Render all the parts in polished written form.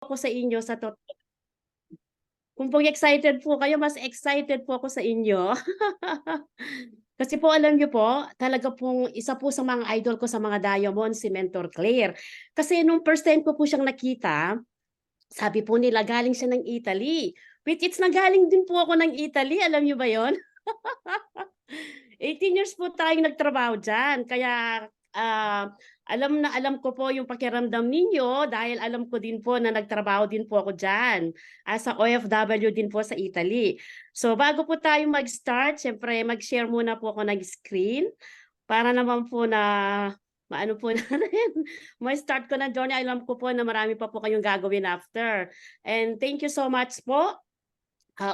Ako sa inyo sa kung po excited po kayo, mas excited po ako sa inyo. Kasi po alam niyo po, talaga pong isa po sa mga idol ko sa mga diamond si Mentor Claire. Kasi nung first time ko po siyang nakita, sabi po nila galing siya ng Italy. Which it's nagaling din po ako ng Italy, alam niyo ba 'yon? 18 years po tayong nagtrabaho diyan. Kaya alam na alam ko po yung pakiramdam ninyo dahil alam ko din po na nagtrabaho din po ako diyan as a OFW din po sa Italy. So bago po tayo mag-start, siyempre mag-share muna po ako ng screen para naman po na maano po natin, ma-start ko na journey. Alam ko po na marami pa po kayong gagawin after. And thank you so much po.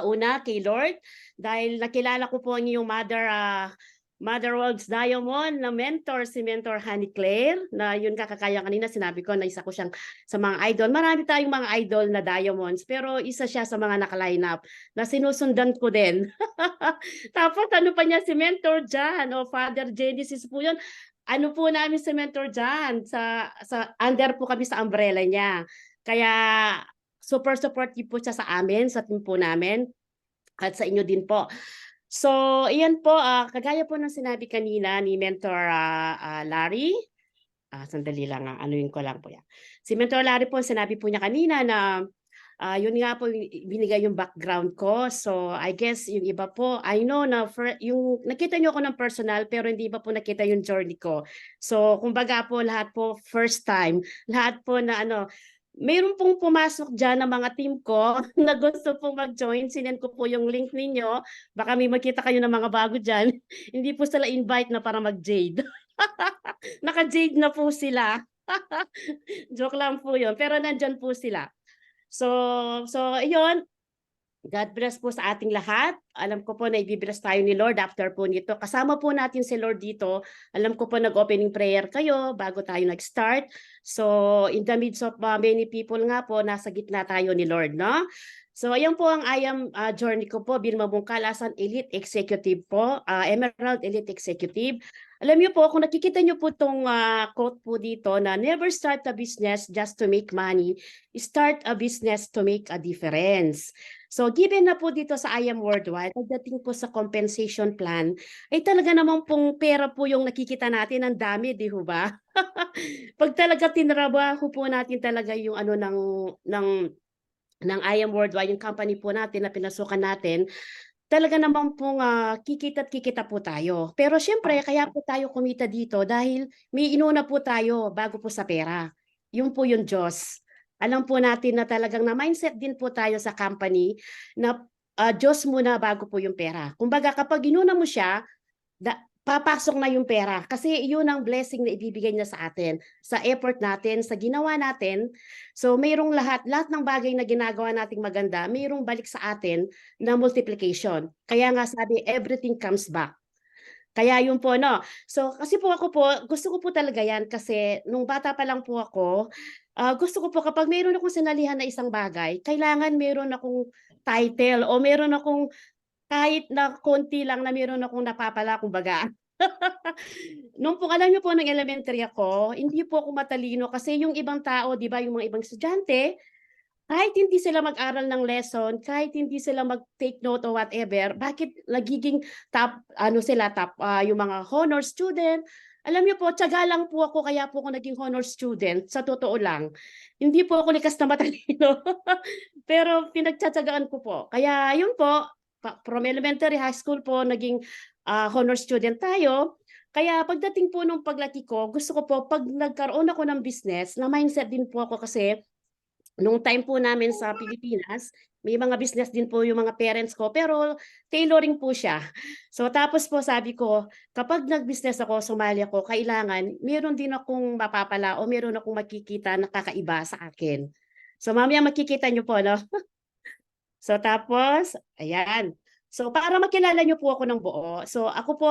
Una kay Lord dahil nakilala ko po ang iyong Mother World's Diamond na mentor, si Mentor Honey Claire, na yun kakakaya kanina sinabi ko na isa ko siyang sa mga idol. Marami tayong mga idol na diamonds, pero isa siya sa mga naka-line up na sinusundan ko din. Tapos ano pa niya si Mentor Jan o Father Genesis po yun. Ano po namin si Mentor Jan, sa under po kami sa umbrella niya. Kaya super supportive po siya sa amin, sa team po namin, at sa inyo din po. So, iyan po, kagaya po ng sinabi kanina ni Mentor Larry, sandali lang, anuin ko lang po yan. Si Mentor Larry po, sinabi po niya kanina na yun nga po binigay yung background ko. So, I guess yung iba po, I know na yung nakita niyo ako ng personal pero hindi pa po nakita yung journey ko. So, kumbaga po lahat po first time, lahat po na mayroon pong pumasok dyan ng mga team ko na gusto pong mag-join. Sinend ko po yung link ninyo. Baka may makita kayo ng mga bago dyan. Hindi po sila invite na para mag-jade. Naka-jade na po sila. Joke lang po yun. Pero nandyan po sila. So iyon, God bless po sa ating lahat. Alam ko po na i-bless tayo ni Lord after po nito. Kasama po natin si Lord dito. Alam ko po nag-opening prayer kayo bago tayo nag-start. So in the midst of many people nga po, nasa gitna tayo ni Lord, no? So ayan po ang journey ko po bilang Mabungkalasan Elite Executive po, Emerald Elite Executive. Alam niyo po, kung nakikita niyo po itong quote po dito na never start a business just to make money, start a business to make a difference. So given na po dito sa I Am Worldwide, pagdating po sa compensation plan, ay talaga naman pong pera po yung nakikita natin, ang dami, di ho ba? Pag talaga tinrabaho po natin talaga yung ng I Am Worldwide, yung company po natin na pinasukan natin, talaga naman pong kikita at kikita po tayo. Pero syempre, kaya po tayo kumita dito dahil may inuna po tayo bago po sa pera. Yun po yung Diyos. Alam po natin na talagang na mindset din po tayo sa company na Diyos muna bago po yung pera. Kumbaga kapag inuna mo siya, papasok na yung pera kasi yun ang blessing na ibibigay niya sa atin, sa effort natin, sa ginawa natin. So mayroong lahat ng bagay na ginagawa nating maganda, mayroong balik sa atin na multiplication. Kaya nga sabi, everything comes back. Kaya yun po, no? So, kasi po ako po, gusto ko po talaga yan kasi nung bata pa lang po ako, gusto ko po kapag mayroon akong sinalihan na isang bagay, kailangan mayroon akong title o mayroon akong kahit na konti lang na mayroon akong napapala, kumbaga. Nung po alam niyo po ng elementary ako, hindi po ako matalino kasi yung ibang tao, 'di ba, yung mga ibang estudyante, kahit hindi sila mag-aral ng lesson, kahit hindi sila mag-take note o whatever, bakit nagiging top yung mga honor student. Alam niyo po, tiyaga lang po ako kaya po ako naging honor student, sa totoo lang. Hindi po ako likas na matalino. Pero pinagtiyatiyagaan ko po. Kaya yun po, from elementary, high school po, naging honor student tayo. Kaya pagdating po nung paglaki ko, gusto ko po, pag nagkaroon ako ng business, na mindset din po ako kasi nung time po namin sa Pilipinas, may mga business din po yung mga parents ko, pero tailoring po siya. So tapos po sabi ko, kapag nag-business ako, sumali ako, kailangan meron din akong mapapala o meron akong makikita na kakaiba sa akin. So mamaya makikita nyo po, no? So tapos, ayan. So para makilala niyo po ako ng buo. So ako po,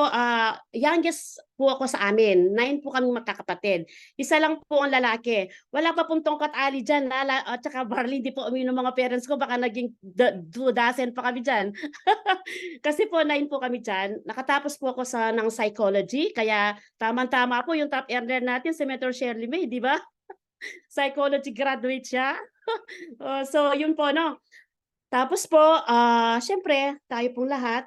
youngest po ako sa amin. 9 po kaming magkakapatid. Isa lang po ang lalaki. Wala pa pong tongkat ali dyan. At saka barley, di po uminom mga parents ko. Baka naging 2 dozen pa kami dyan. Kasi po 9 po kami dyan. Nakatapos po ako ng psychology. Kaya tamang-tama po yung top earner natin, si Mentor Shirley May, di ba? Psychology graduate siya. So yun po 'no. Tapos po, siyempre tayo pong lahat,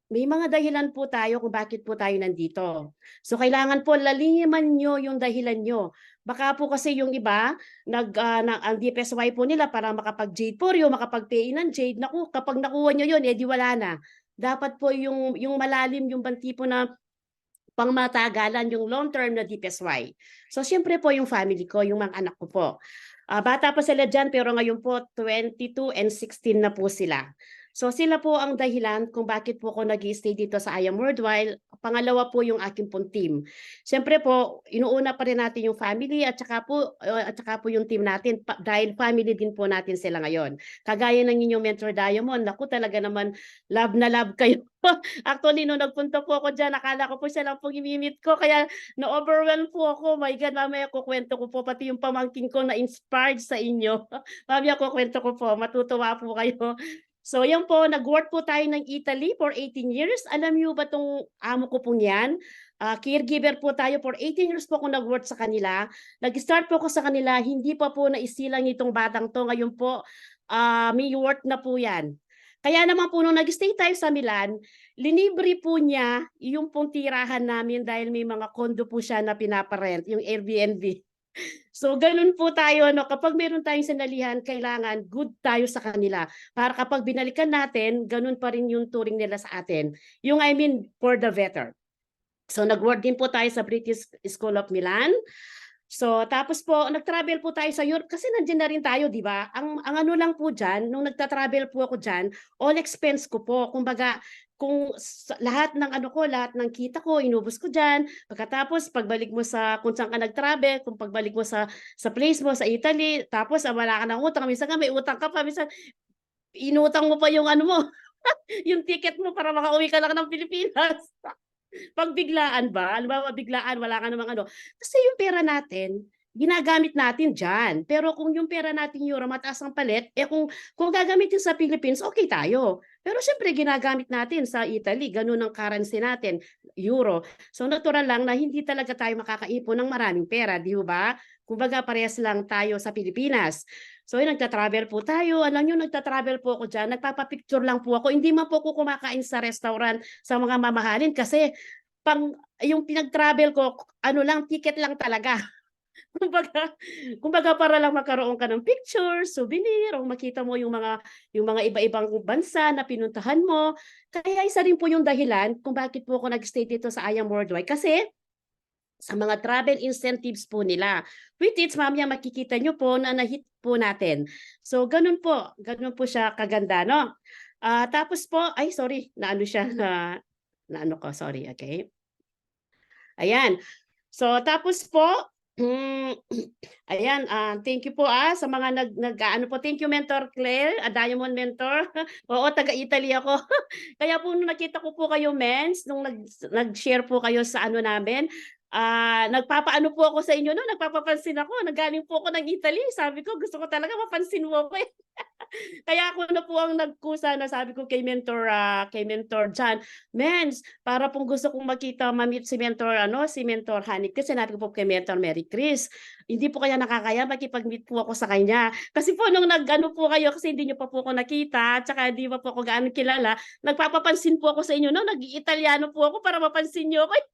may mga dahilan po tayo kung bakit po tayo nandito. So kailangan po laliman niyo yung dahilan niyo. Baka po kasi yung iba ang DPSY po nila para makapag-jade po yung makapag-pay ng jade, naku kapag nakuha niyo yun, eh, di wala na. Dapat po yung malalim yung bang tipo na pangmatagalan yung long term na DPSY. So siyempre po yung family ko, yung mga anak ko po. Bata pa sila dyan pero ngayon po 22 and 16 na po sila. So sila po ang dahilan kung bakit po ako nag-stay dito sa I Am World while pangalawa po yung aking pong team. Siyempre po, inuuna pa rin natin yung family at saka po yung team natin dahil family din po natin sila ngayon. Kagaya ng inyong mentor Diamond, naku talaga naman love na love kayo. Actually nung nagpunta po ako diyan akala ko po siya lang po imi-meet ko kaya na-overwhelm po ako. My God, mamaya kukuwento ko po pati yung pamangkin ko na-inspired sa inyo. Mamaya kukuwento ko po, matutuwa po kayo. So yan po, nag-work po tayo ng Italy for 18 years. Alam niyo ba 'tong amo ko pong 'yan? Caregiver po tayo for 18 years po ako nag-work sa kanila. Nag-start po ako sa kanila, hindi pa po naisilang itong batang 'to. Ngayon po, may work na po 'yan. Kaya naman po nung nag-stay tayo sa Milan, linibre po niya yung pong tirahan namin dahil may mga condo po siya na pinapa-rent, yung Airbnb. So gano'n po tayo 'no, kapag meron tayong sinalihan kailangan good tayo sa kanila para kapag binalikan natin gano'n pa rin yung turing nila sa atin. Yung I mean for the better. So nag-work din po tayo sa British School of Milan. So tapos po nag-travel po tayo sa Europe kasi nandiyan na rin tayo 'di ba? Ang ano lang po diyan nung nagta-travel po ako diyan, all expense ko po. Kumbaga kung lahat ng ano ko, lahat ng kita ko inubos ko diyan. Pagkatapos pagbalik mo sa kung saan ka nag-travel, kung pagbalik mo sa place mo sa Italy, tapos wala ka ng utang, minsan nga may utang ka pa, minsan inutang mo pa yung ano mo, yung ticket mo para makauwi ka lang ng Pilipinas. 'Pag biglaan ba, halimbawa biglaan wala ka namang ano, kasi yung pera natin ginagamit natin diyan. Pero kung yung pera natin euro mataas ang palit, eh, kung gagamitin sa Philippines, okey tayo. Pero siyempre ginagamit natin sa Italy, gano'n ang currency natin, euro. So natural lang na hindi talaga tayo makakaipon ng maraming pera, 'di ho ba? Kumbaga parehas lang tayo sa Pilipinas. So yun nagta-travel po tayo, alam niyo nagta-travel po ako diyan, nagpapa-picture lang po ako, hindi man po ako kumakain sa restaurant, sa mga mamahalin kasi pang yung pinag-travel ko ano lang, ticket lang talaga. Kumbaga kumbaga para lang magkaroon ka ng picture, souvenir, o makita mo yung mga iba-ibang bansa na pinuntahan mo. Kaya isa rin po yung dahilan kung bakit po ako nag-stay dito sa I Am Worldwide kasi sa mga travel incentives po nila. With it, mamaya makikita niyo po na na-hit po natin. So gano'n po siya kaganda 'no. Tapos po ay sorry, naano siya naano ko, sorry, okey. Ayan. So tapos po, hmm, ayan, thank you po, sa mga nag-aano po, thank you Mentor Claire, Diamond Mentor. Oo, taga-Italy ako. Kaya po nung nakita ko po kayo Mens, nung nag-share po kayo sa ano namin, nagpapaano po ako sa inyo nun, nagpapapansin ako na galing po ako ng Italy. Sabi ko gusto ko talaga mapansin mo ako, eh. Kaya ako na po ang nagkusa na sabi ko kay Mentor John, "Mens, para pong gusto kong makita ma-meet si Mentor ano, si Mentor Hanip." Kasi sinabi ko po kay Mentor Mary Chris, "Hindi po kaya nakakaya makipag-meet po ako sa kanya." Kasi po nung nag-ano po kayo kasi hindi niyo pa po ako nakita, tsaka hindi pa po ako gaano kilala, nagpapapansin po ako sa inyo 'no, nag-i-Italyano po ako para mapansin niyo ako, eh.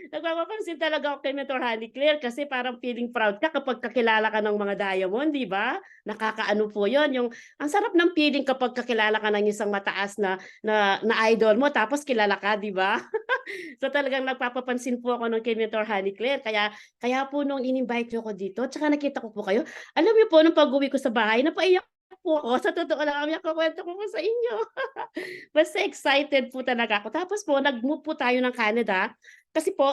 Nagpapapansin talaga ako kay Mentor Honey Claire kasi parang feeling proud ka kapag kakilala ka ng mga diamond, 'di ba? Nakakaano po 'yon, yung ang sarap ng feeling kapag kakilala ka ng isang mataas na idol mo tapos kilala ka, 'di ba? So talagang nagpapapansin po ako nun kay Mentor Honey Claire kaya kaya po nung in-invite niyo ako dito tsaka nakita ko po kayo, alam niyo po nung pag-uwi ko sa bahay napaiyak po ako, sa totoo lang, kukuwento ko po sa inyo. Basta excited po talaga ako. Tapos po nag-move po tayo ng Canada kasi po,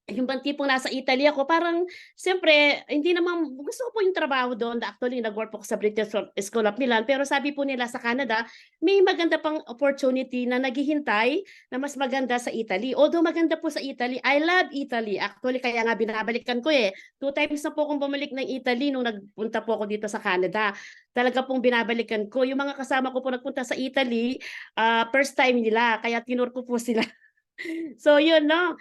yung bang tipong nasa Italy ako parang siyempre hindi naman gusto ko po yung trabaho do'n. Actually nag-work po ako sa British School of Milan, pero sabi po nila sa Canada may maganda pang opportunity na naghihintay na mas maganda sa Italy. Although maganda po sa Italy, I love Italy. Actually kaya nga binabalikan ko, eh. 2 times na po akong bumalik ng Italy nung nagpunta po ako dito sa Canada. Talaga pong binabalikan ko. Yung mga kasama ko po nagpunta sa Italy, first time nila kaya tinur ko po sila. So yun 'no.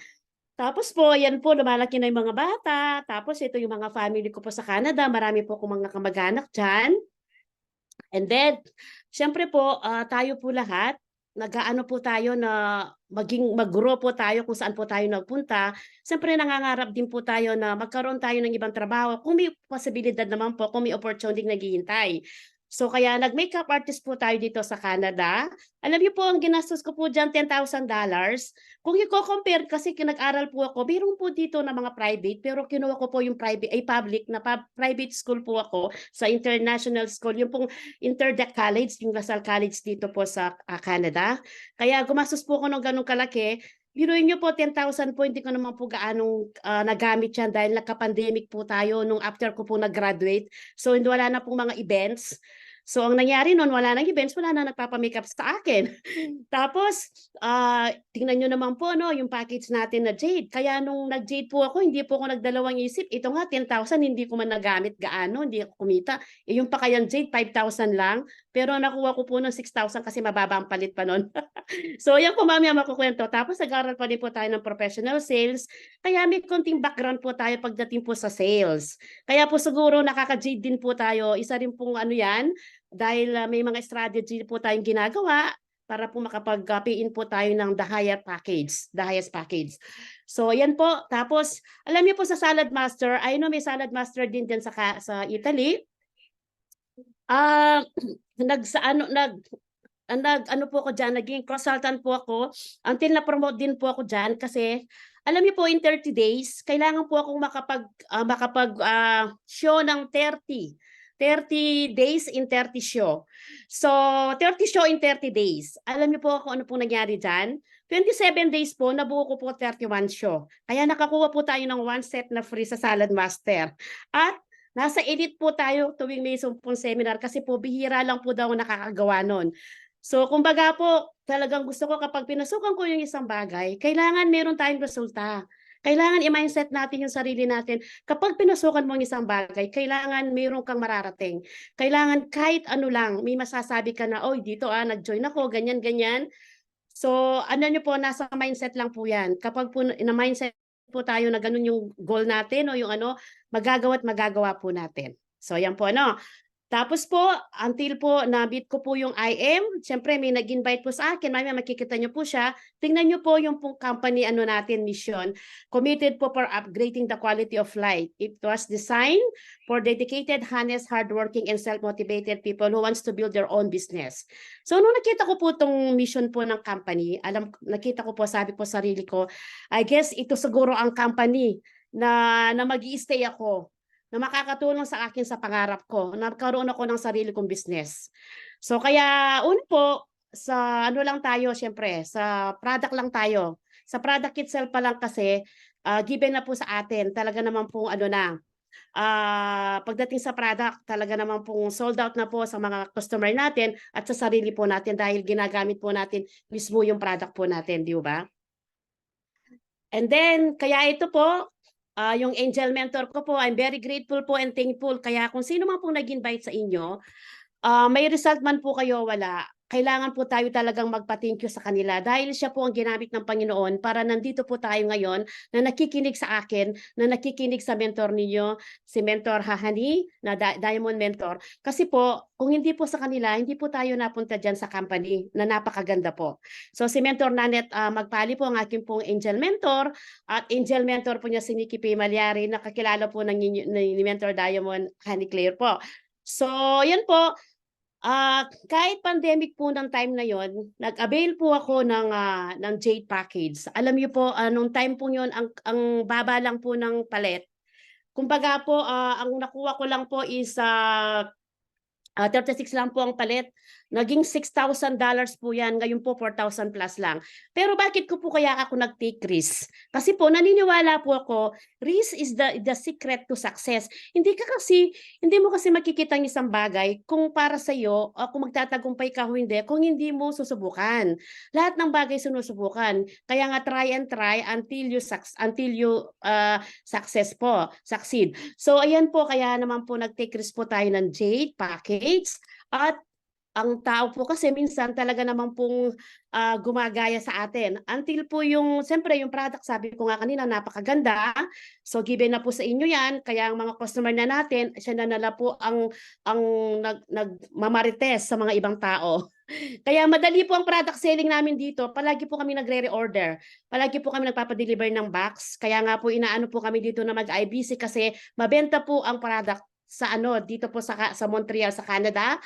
Tapos po, yan po, lumalaki na yung mga bata. Tapos ito yung mga family ko po sa Canada. Marami po akong mga kamag-anak dyan. And then, syempre po, tayo po lahat, nag-aano po tayo na mag-grow po tayo kung saan po tayo nagpunta. Siyempre nangangarap din po tayo na magkaroon tayo ng ibang trabaho kung may posibilidad naman po, kung may opportunity naghihintay. So kaya nag-makeup artist po tayo dito sa Canada. Alam niyo po, ang ginastos ko po dyan, $10,000. Kung i-compare, kasi nag-aral po ako, meron po dito na mga private, pero kinuha ko po yung private, ay public na private school po ako sa international school. Yung pong Interdec College, yung Lasal College dito po sa Canada. Kaya gumastos po ako ng ganong kalaki. Biruin niyo po, 10,000 po, hindi ko naman po gaanong nagamit yan dahil nagka-pandemic po tayo nung after ko po nag-graduate. So, hindi wala na pong mga events. So, ang nangyari noon, wala nang events, wala na nagpapamakeup sa akin. Tapos, tingnan nyo naman po, no, yung package natin na Jade. Kaya nung nag-Jade po ako, hindi po ako nagdalawang isip. Ito nga, 10,000, hindi ko man nagamit gaano, hindi ako kumita. Yung pa kayang Jade, 5,000 lang. Pero nakuha ko po ng 6,000 kasi mababa ang palit pa noon. So, yan po mamaya makukwento. Tapos, nag-aral pa din po tayo ng professional sales. Kaya may konting background po tayo pagdating po sa sales. Kaya po siguro nakaka-Jade din po tayo. Isa rin pong ano yan, dahil may mga strategy po tayong ginagawa para po makapag-pay-in po tayo ng the highest package. So, yan po. Tapos, alam niyo po sa Salad Master, I know may Salad Master din din sa Italy. Ano po ako diyan, naging consultant po ako until na-promote din po ako diyan kasi alam niyo po in 30 days, kailangan po akong show ng 30 days in 30 show. So, 30 show in 30 days. Alam niyo po kung ano po nangyari diyan? 27 days po, nabuo ko po 31 show. Kaya nakakuha po tayo ng 1 set na free sa Salad Master. At nasa edit po tayo tuwing may sumpong seminar kasi po bihira lang po daw nakakagawa nun. So, kumbaga po, talagang gusto ko kapag pinasukan ko yung isang bagay, kailangan meron tayong resulta. Kailangan i-mindset natin yung sarili natin. Kapag pinasukan mo ang isang bagay, kailangan meron kang mararating. Kailangan kahit ano lang, may masasabi ka na, oh, dito nag-join ako, ganyan, ganyan. So, ano nyo po, nasa mindset lang po yan. Kapag po na-mindset po tayo na ganun yung goal natin o yung ano, magagawa at magagawa po natin. So, yan po, ano. Tapos po, until po nabit ko po yung IM, siyempre may nag-invite po sa akin, mamaya makikita niyo po siya. Tingnan niyo po yung pong company ano natin mission. Committed po for upgrading the quality of life. It was designed for dedicated, honest, hardworking, and self-motivated people who wants to build their own business. So nung nakita ko po tong mission po ng company, nakita ko po, sabi po sarili ko, I guess ito siguro ang company na mag-i-stay ako, na makakatulong sa akin sa pangarap ko, na magkaroon ako ng sarili kong business. So kaya una po, sa ano lang tayo, syempre, sa product lang tayo. Sa product itself pa lang kasi, given na po sa atin, talaga naman pong ano na, pagdating sa product, talaga naman pong sold out na po sa mga customer natin at sa sarili po natin dahil ginagamit po natin mismo yung product po natin, di ba? And then, kaya ito po, yung angel mentor ko po, I'm very grateful po and thankful. Kaya kung sino man pong nag-invite sa inyo, may result man po kayo wala, kailangan po tayo talagang magpa-thank you sa kanila dahil siya po ang ginamit ng Panginoon para nandito po tayo ngayon na nakikinig sa akin, na nakikinig sa mentor ninyo, si Mentor Hahani, na Diamond Mentor. Kasi po, kung hindi po sa kanila, hindi po tayo napunta dyan sa company na napakaganda po. So si Mentor Nanette Magpali po ang aking pong angel mentor at angel mentor po niya si Nikki P. Malyari, nakakilala po ni Mentor Diamond Honey Claire po. So, yan po. Kahit pandemic po ng time na yon, nag-avail po ako ng Jade package. Alam niyo po, nung time po yon, ang baba lang po ng palet. Kumbaga po, ang nakuha ko lang po is 36 lang po ang palit. Naging $6,000 po yan. Ngayon po 4,000 plus lang. Pero bakit ko po kaya ako nag-take risk? Kasi po naniniwala po ako, risk is the secret to success. Hindi mo kasi makikita ang isang bagay kung para sa iyo, kung magtatagumpay ka o hindi, kung hindi mo susubukan. Lahat ng bagay sinusubukan. Kaya nga try and try until you succeed. So ayan po, kaya naman po nag-take risk po tayo ng Jade package at ang tao po kasi minsan talaga naman pong gumagaya sa atin. Until po yung, siyempre yung product, sabi ko nga kanina, napakaganda. So given na po sa inyo yan, kaya ang mga customer na natin, siya na nala po ang nagmamarites sa mga ibang tao. Kaya madali po ang product selling namin dito. Palagi po kami nagre-reorder. Palagi po kami nagpapadeliver ng box. Kaya nga po inaano po kami dito na mag-IBC kasi mabenta po ang product sa dito po sa Montreal, sa Canada.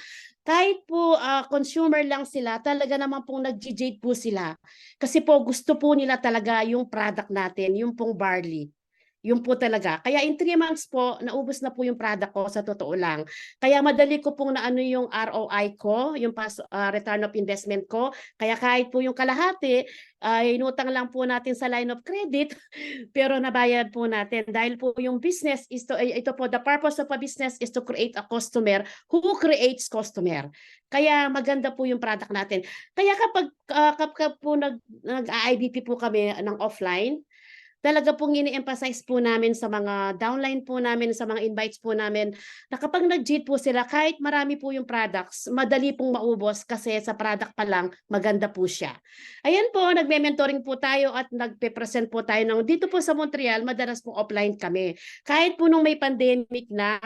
Kahit po consumer lang sila, talaga naman pong nag-jade po sila. Kasi po gusto po nila talaga yung product natin, yung pong barley. Yun po talaga. Kaya in 3 months po, naubos na po yung product ko sa totoo lang. Kaya madali ko pong naano yung ROI ko, yung return of investment ko. Kaya kahit po yung kalahati, inutang lang po natin sa line of credit, pero nabayad po natin. Dahil po yung business is to, ito po, the purpose of a business is to create a customer who creates customer. Kaya maganda po yung product natin. Kaya kapag po nag-IBP po kami ng offline, talaga pong ini-emphasize po namin sa mga downline po namin, sa mga invites po namin, na kapag nag-JIT po sila, kahit marami po yung products, madali pong maubos kasi sa product pa lang, maganda po siya. Ayan po, nagme-mentoring po tayo at nagpe-present po tayo dito po sa Montreal, madalas po offline kami. Kahit po nung may pandemic na,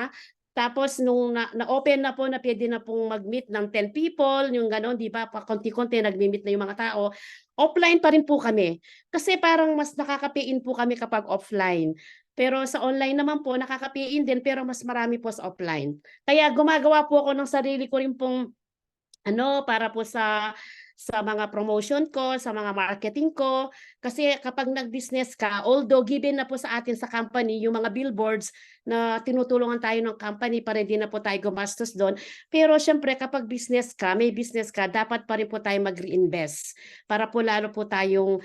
tapos nung na-open na po na pwede na pong mag-meet ng 10 people, yung gano'n, di ba? Pa konti-konti nagmi-meet na yung mga tao. Offline pa rin po kami. Kasi parang mas nakaka-pay-in po kami kapag offline. Pero sa online naman po, nakaka-pay-in din pero mas marami po sa offline. Kaya gumagawa po ako ng sarili ko rin pong para po sa mga promotion ko, sa mga marketing ko. Kasi kapag nag-business ka, although given na po sa atin sa company yung mga billboards na tinutulungan tayo ng company para hindi na po tayo gumastos doon. Pero syempre kapag business ka, may business ka, dapat pa rin po tayo mag-reinvest para po lalo po tayong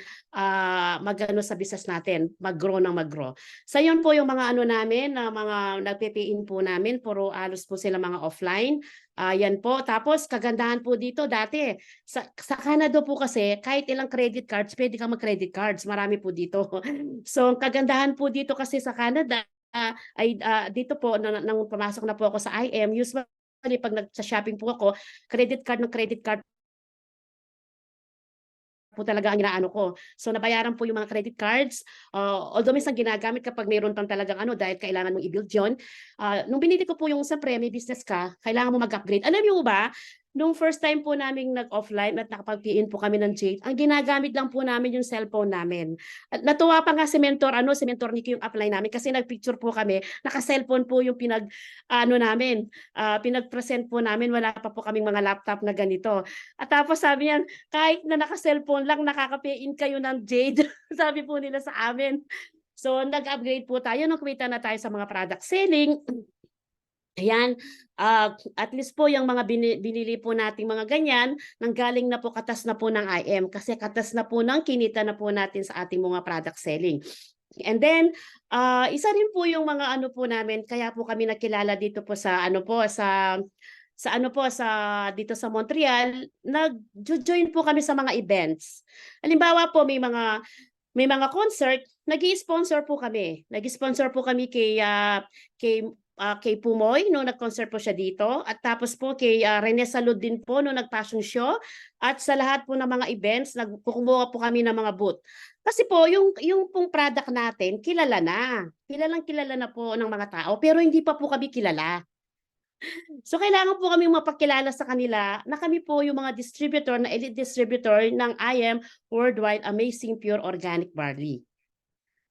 mag-ano sa business natin, mag-grow ng mag-grow. So yun po yung mga namin, na mga nagpe-pay-in po namin, puro alos po sila mga offline. Yan po. Tapos kagandahan po dito dati, sa Canada po kasi kahit ilang credit cards, pwede kang mag-credit cards. Marami po dito. So kagandahan po dito kasi sa Canada, ay dito po, nang pumasok na po ako sa IM, usually pag nagsa-shopping po ako, credit card po talaga ang inaano ko. So nabayaran po yung mga credit cards. Although minsan ginagamit kapag mayroon pang talagang dahil kailangan mong i-build yun. Nung binili ko po yung sa may business ka, kailangan mo mag-upgrade. Alam niyo ba, nung first time po naming nag-offline at nakapag-PIN po kami ng Jade, ang ginagamit lang po namin yung cellphone namin. At natuwa pa nga si Mentor Nicky yung apply namin kasi nagpicture po kami, naka-cellphone po yung namin, pinag-present po namin, wala pa po kaming mga laptop na ganito. At tapos sabi niya, kahit na naka-cellphone lang, nakaka-pay-in kayo ng Jade. Sabi po nila sa amin. So, nag-upgrade po tayo, kumita na tayo sa mga product selling. Ayan, at least po yung mga binili po nating mga ganyan, nanggaling na po katas na po ng IM kasi katas na po ng kinita na po natin sa ating mga product selling. And then, isa rin po yung mga po namin, kaya po kami nakilala dito po sa dito sa Montreal, nag-join po kami sa mga events. Halimbawa po may mga concert, nag-i-sponsor po kami. Nag-sponsor po kami kay Pumoy no nag-concert po siya dito at tapos po kay Rene Salud din po no nag-fashion show at sa lahat po ng mga events nagkukuha po kami ng mga booth. Kasi po yung pong product natin kilala na. Kilala na po ng mga tao pero hindi pa po kami kilala. So kailangan po kami mapakilala sa kanila na kami po yung mga distributor na elite distributor ng IM Worldwide Amazing Pure Organic Barley.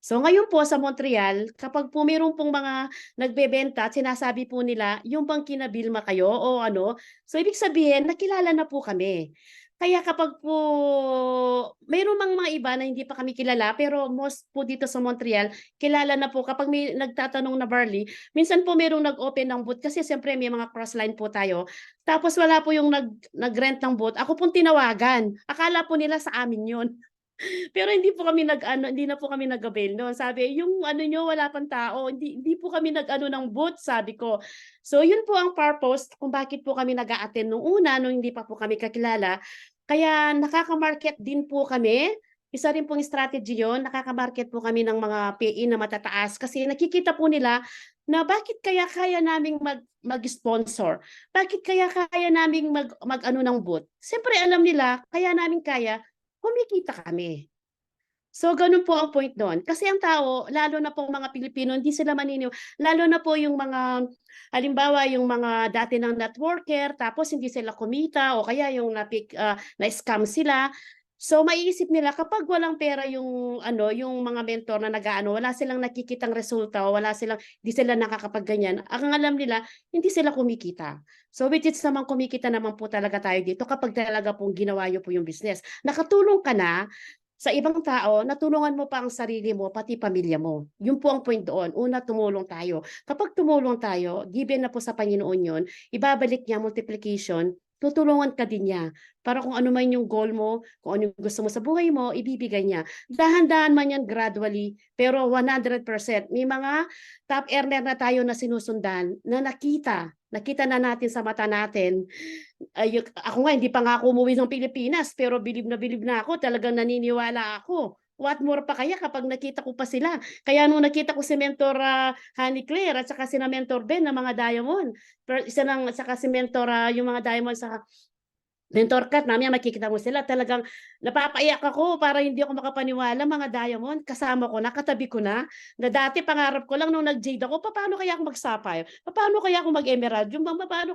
So ngayon po sa Montreal, kapag po mayroon pong mga nagbebenta at sinasabi po nila, yung bang kinabilma kayo o so ibig sabihin, nakilala na po kami. Kaya kapag po mayroon mang mga iba na hindi pa kami kilala, pero most po dito sa Montreal, kilala na po kapag may nagtatanong na barley, minsan po mayroong nag-open ng booth kasi siyempre may mga cross-line po tayo. Tapos wala po yung nag-rent ng booth. Ako pong tinawagan. Akala po nila sa amin yun. Pero hindi na po kami nag-avail no'n. Sabi, yung niyo wala pang tao, hindi po kami nag-ano ng booth, sabi ko. So yun po ang purpose kung bakit po kami nag-a-attend nung una, nung hindi pa po kami kakilala. Kaya nakaka-market din po kami Isa rin pong strategy yun, nakaka-market po kami ng mga PE na matataas kasi nakikita po nila na bakit kaya kaya naming mag-sponsor? Bakit kaya kaya naming mag-ano ng booth? Siyempre alam nila, kaya namin kaya, kumikita kami. So, ganun po ang point doon. Kasi ang tao, lalo na po mga Pilipino, hindi sila lalo na po yung mga, halimbawa, yung mga dati ng networker, tapos hindi sila kumita, o kaya yung na-scam sila. So, maiisip nila, kapag walang pera yung, yung mga mentor na nag-aano, wala silang nakikitang resulta, hindi sila nakakapagganyan, ang alam nila, hindi sila kumikita. So, which is naman kumikita naman po talaga tayo dito kapag talaga pong ginawa nyo po yung business. Nakatulong ka na, sa ibang tao, natulungan mo pa ang sarili mo, pati pamilya mo. Yun po ang point doon. Una, tumulong tayo. Kapag tumulong tayo, given na po sa Panginoon yun, ibabalik niya multiplication, tutulungan ka din niya. Para kung ano man yung goal mo, kung ano yung gusto mo sa buhay mo, ibibigay niya. Dahan-dahan man yan gradually, pero 100%. May mga top earner na tayo na sinusundan na nakita na natin sa mata natin. Ako nga, hindi pa nga ako umuwi ng Pilipinas, pero bilib na ako, talagang naniniwala ako. What more pa kaya kapag nakita ko pa sila? Kaya nung nakita ko si Mentor Honey Claire at saka si Mentor Ben na mga diamond, pero saka si Mentor yung mga diamond sa Mentor Kat, mamaya makikita mo sila, talagang napapaiyak ako para hindi ako makapaniwala, mga diamond, kasama ko na, katabi ko na dati pangarap ko lang nung nag-jade ako, paano kaya ako mag-sapphire? Paano kaya ako mag-emerald? Yung paano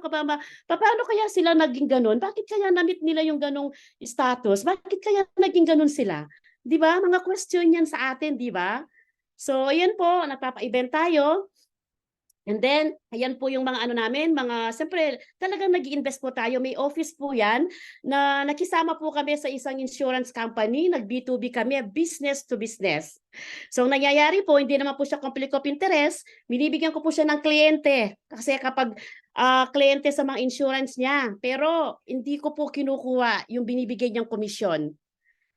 kaya sila naging ganun? Bakit kaya na-meet nila yung ganung status? Bakit kaya naging ganun sila? 'Di ba? Mga question yan sa atin, 'di ba? So, ayan po, nagpapa-event tayo. And then, ayan po yung mga ano namin, siyempre, talagang nag-i-invest po tayo. May office po yan na nakisama po kami sa isang insurance company, nag-B2B kami, business to business. So, ang nangyayari po, hindi naman po siya conflict of interest, binibigyan ko po siya ng kliyente. Kasi kapag kliyente sa mga insurance niya, pero hindi ko po kinukuha yung binibigay niyang komisyon.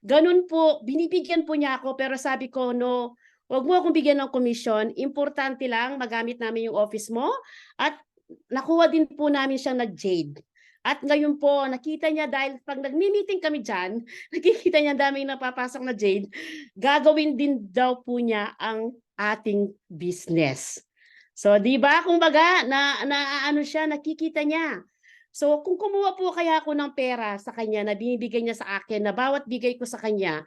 Ganun po, binibigyan po niya ako, pero sabi ko, no, wag mo akong bigyan ng komisyon. Importante lang magamit namin yung office mo at nakuha din po namin siyang nag-jade. At ngayon po, nakita niya dahil pag nagmi-meeting kami dyan, nakikita niya daming napapasok na jade, gagawin din daw po niya ang ating business. So, di ba? Kumbaga, ano siya, nakikita niya. So, kung kumuha po kaya ako ng pera sa kanya na binibigay niya sa akin, na bawat bigay ko sa kanya,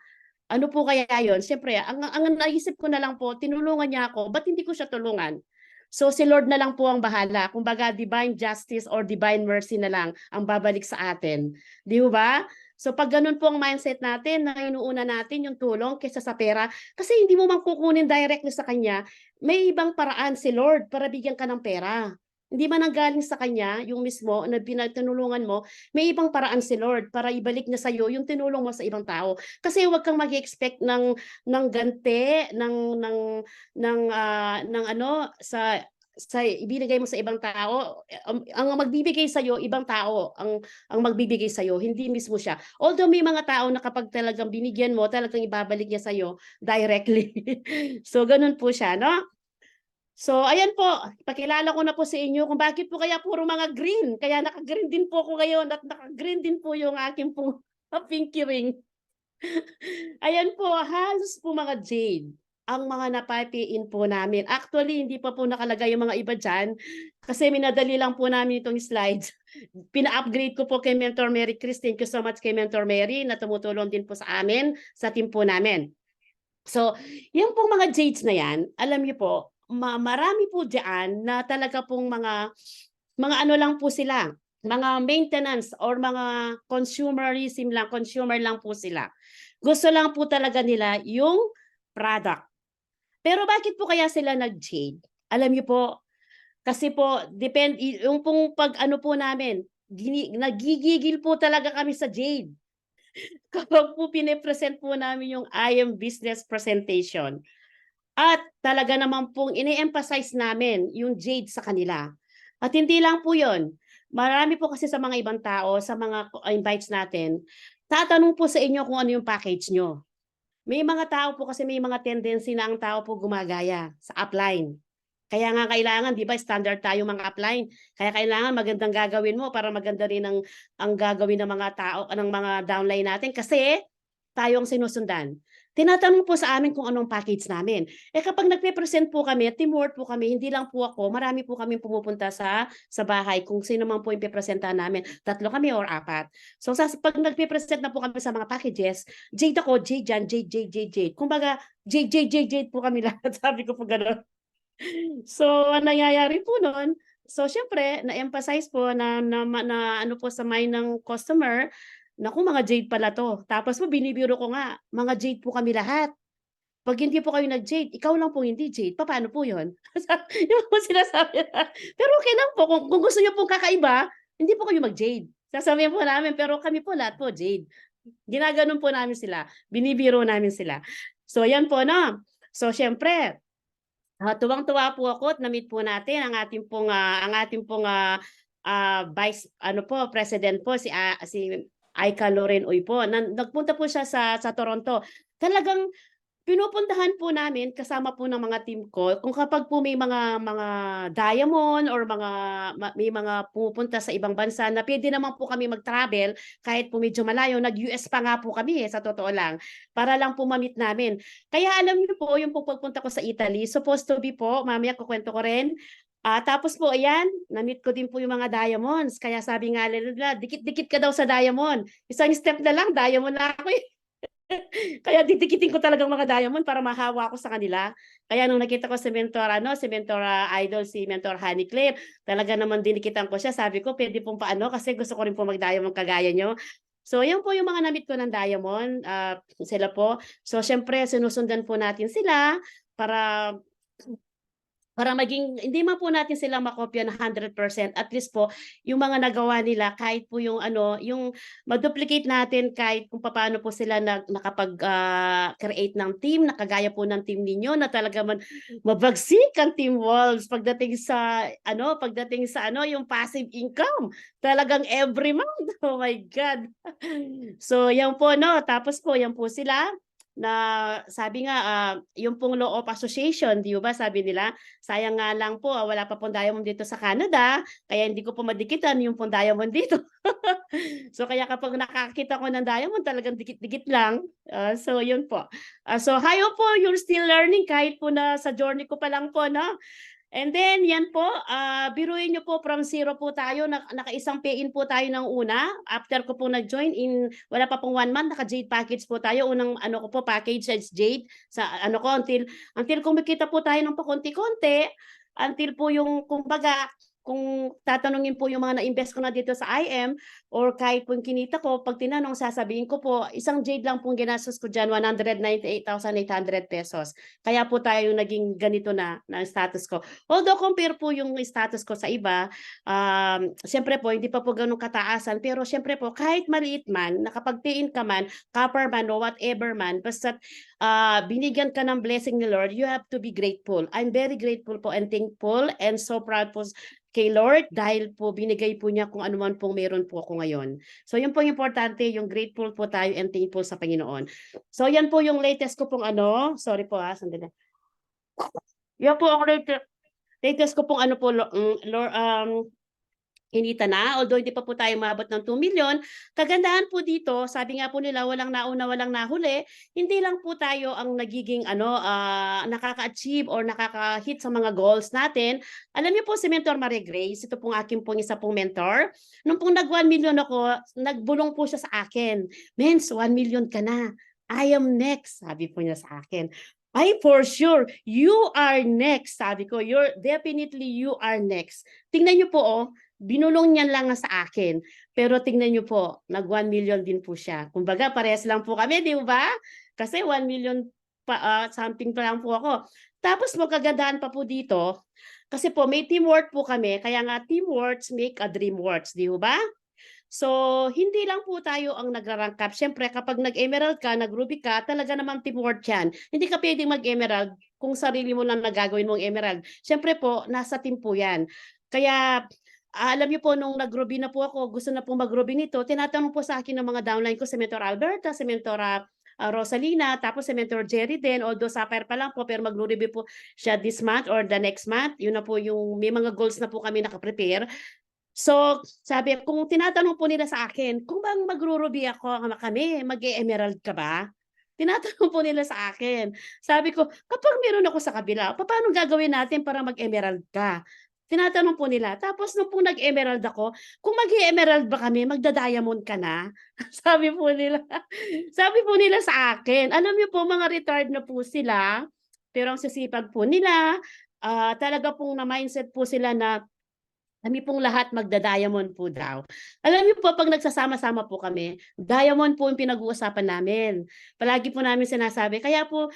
ano po kaya yon? Siyempre, ang naisip ko na lang po, tinulungan niya ako, ba't hindi ko siya tulungan? So, si Lord na lang po ang bahala. Kumbaga, divine justice or divine mercy na lang ang babalik sa atin. Di ba? So, pag ganun po ang mindset natin, na inuuna natin yung tulong kaysa sa pera, kasi hindi mo man kukunin directly sa kanya, may ibang paraan si Lord para bigyan ka ng pera. Hindi man nanggaling sa kanya, yung mismo na pinagtinulungan mo, may ibang paraan si Lord para ibalik niya sa iyo yung tinulong mo sa ibang tao. Kasi huwag kang mag-expect ng ganti, ng ano sa ibinigay mo sa ibang tao. Ang magbibigay sa iyo ibang tao, ang magbibigay sa iyo, hindi mismo siya. Although may mga tao na kapag talagang binigyan mo, talagang ibabalik niya sa iyo directly. So ganun po siya, no? So, ayan po, pakilala ko na po sa inyo kung bakit po kaya puro mga green. Kaya naka-green din po ako ngayon at naka-green din po yung aking po pinky ring. Ayan po, halos po mga jade ang mga napapiin po namin. Actually, hindi pa po nakalagay yung mga iba dyan kasi minadali lang po namin itong slides. Pina-upgrade ko po kay Mentor Mary Chris. Thank you so much kay Mentor Mary na tumutulong din po sa amin, sa team po namin. So, yung pong mga jades na yan, alam niyo po, marami po diyan na talaga pong mga ano lang po sila, mga maintenance or mga consumer lang po sila. Gusto lang po talaga nila yung product. Pero bakit po kaya sila nag-jade? Alam niyo po, kasi po yung pong pag ano po namin, nagigigil po talaga kami sa jade. Kapag po pine-present po namin yung I am business presentation. At talaga naman pong ini-emphasize namin yung jade sa kanila. At hindi lang po yun. Marami po kasi sa mga ibang tao, sa mga invites natin, tatanong po sa inyo kung ano yung package nyo. May mga tao po kasi may mga tendency na ang tao po gumagaya sa upline. Kaya nga kailangan, di ba, standard tayo mga upline. Kaya kailangan magandang gagawin mo para maganda rin ang gagawin ng mga tao, ng mga downline natin. Kasi tayo ang sinusundan. Tinatanong po sa amin kung anong package namin. Kapag nagpe-present po kami, teamwork po kami, hindi lang po ako, marami po kami pumupunta sa bahay kung sino man po yung pipresenta namin. 3 kami or 4. So pag nagpe-present na po kami sa mga packages, Jade ako, Jade yan, Jade. Kumbaga, Jade po kami lahat. Sabi ko po gano'n. So, ang nangyayari po noon, so syempre, na-emphasize po na ano po sa mind ng customer, naku, mga Jade pala 'to. Tapos po binibiro ko nga, mga Jade po kami lahat. 'Pag hindi po kayo nag-Jade, ikaw lang po hindi Jade, papaano po 'yun? Yun po sinasabi pero okey lang po kung gusto niyo pong kakaiba, hindi po kayo mag-Jade. Sasabihin po namin, pero kami po lahat po Jade. Ginaganon po namin sila, binibiro namin sila. So 'yan po 'no. So siyempre, tuwang-tuwa po ako at na-meet po natin ang ating pong, Vice ano po, President po si Aika Loren Uy po. Nagpunta po siya sa Toronto. Talagang pinupuntahan po namin kasama po ng mga team ko kung kapag po may mga diamond or may mga pumupunta sa ibang bansa na puwede naman po kami mag-travel kahit po medyo malayo. Nag-US pa nga po kami, sa totoo lang, para lang po ma-meet namin. Kaya alam niyo po yung pagpunta ko sa Italy, supposed to be po, mamaya kukuwento ko rin, tapos po ayan, na-meet ko din po yung mga diamonds. Kaya sabi nga nila, "Dikit-dikit ka daw sa diamond." Isang step na lang diamond na ako, eh. Kaya didikitin ko talagang mga diamond para mahawa ko sa kanila. Kaya nung nakita ko si Mentor idol, si Mentor Honeycliffe, talaga naman dinikitan ko siya. Sabi ko, pwede pong paano kasi gusto ko rin po mag-diamond kagaya nyo. So, yan po yung mga na-meet ko ng diamond. Sila po. So, syempre, sinusundan po natin sila para maging hindi man po natin sila makopya na 100%, at least po yung mga nagawa nila kahit po yung ano, yung ma-duplicate natin kahit kung papaano po sila create ng team na kagaya po ng team ninyo na talaga mabagsik ang Team Wolves pagdating sa yung passive income. Talagang every month. Oh my God. So yan po 'no, tapos po yan po sila na sabi nga, yung pong Law of Association, 'di ba sabi nila, sayang nga lang po, wala pa pong diamond dito sa Canada, kaya hindi ko po madikitan yung pong diamond dito. So kaya kapag nakakita ko ng diamond talagang dikit-dikit lang. So yun po. So hayo po, you're still learning kahit po na sa journey ko pa lang po 'no. And then yan po, biruin niyo po from zero po tayo, nakaisang pay-in po tayo ng una. After ko po nag-join wala pa pong 1 month, naka-Jade package po tayo. Unang ano ko po, package is Jade. Sa ano ko, until kumikita po tayo ng pakonti-konti, until po yung kumbaga, kung tatanungin po yung mga na-invest ko na dito sa IM or kahit po yung kinita ko, pag tinanong, sasabihin ko po, isang Jade lang pong ginastos ko dyan, 198,800 pesos. Kaya po tayo naging ganito na status ko. Although compare po yung status ko sa iba, siyempre po hindi pa po ganun kataasan, pero siyempre po kahit maliit man, nakapag-pay-in ka man, copper man o whatever man, basta binigyan ka ng blessing ni Lord, you have to be grateful. I'm very grateful po and thankful and so proud po kay Lord dahil po binigay po niya kung ano man pong meron po ako ngayon. So yun po yung importante, yung grateful po tayo and thankful sa Panginoon. So yan po yung latest ko pong sorry po sandali. Yan po ang latest ko pong kinita na, although hindi pa po tayo maabot ng 2 million. Kagandahan po dito, sabi nga po nila, walang nauna, walang nahuli. Hindi lang po tayo ang nagiging nakaka-achieve or nakaka-hit sa mga goals natin. Alam niyo po si Mentor Maria Grace, ito pong akin pong isa pong mentor. Nung pong nag-1 million ako, nagbulong po siya sa akin. Mens, 1 million ka na. I am next, sabi po niya sa akin. Ay, for sure, you are next. Sabi ko, you are next. Tingnan niyo po, binulong niyan lang sa akin. Pero tingnan niyo po, nag 1 million din po siya. Kumbaga, parehas lang po kami, di ba? Kasi 1 million something pa lang po ako. Tapos magkagandahan pa po dito, kasi po may teamwork po kami, kaya nga teamworks make a dream works, di ba? So, hindi lang po tayo ang nagra-rank up. Siyempre, kapag nag-emerald ka, nag-ruby ka, talaga namang teamwork yan. Hindi ka pwedeng mag-emerald kung sarili mo lang nagagawin mong emerald. Siyempre po, nasa team po yan. Kaya, alam niyo po, nung nag-ruby na po ako, gusto na po mag-ruby nito, tinatanong po sa akin ng mga downline ko, si Mentor Alberta, si Mentor Rosalina, tapos si Mentor Jerry din, although sapphire pa lang po, pero mag-ruby po siya this month or the next month. Yun na po yung, may mga goals na po kami nakaprepare. So, sabi, kung tinatanong po nila sa akin, kung bang magruruby ako kami, mag-e-emerald ka ba? Tinatanong po nila sa akin. Sabi ko, kapag meron ako sa kabila, paano gagawin natin para mag-emerald ka? Tinatanong po nila. Tapos nung po nag-emerald ako, kung mag-emerald ba kami, magda-diamond ka na? Sabi po nila. Sabi po nila sa akin. Alam niyo po, mga retired na po sila, pero ang sisipag po nila, talaga pong na-mindset po sila na kami pong lahat magda-diamond po daw. Alam niyo po, pag nagsasama-sama po kami, diamond po yung pinag-uusapan namin. Palagi po namin sinasabi. Kaya po,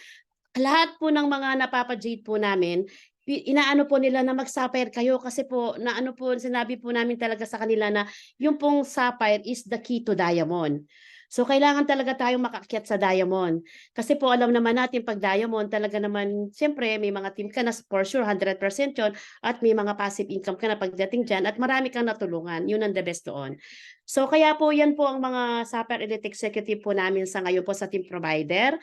lahat po ng mga napapa-jade po namin, inaano po nila na mag-sapphire kayo kasi po, na ano po, sinabi po namin talaga sa kanila na yung pong sapphire is the key to diamond. So, kailangan talaga tayong makaakyat sa diamond. Kasi po, alam naman natin pag diamond, talaga naman, siyempre, may mga team ka na for sure, 100% yun, at may mga passive income ka na pagdating dyan, at marami kang natulungan. Yun ang the best doon. So, kaya po, yan po ang mga Sapphire Elite Executive po namin sa ngayon po sa team provider.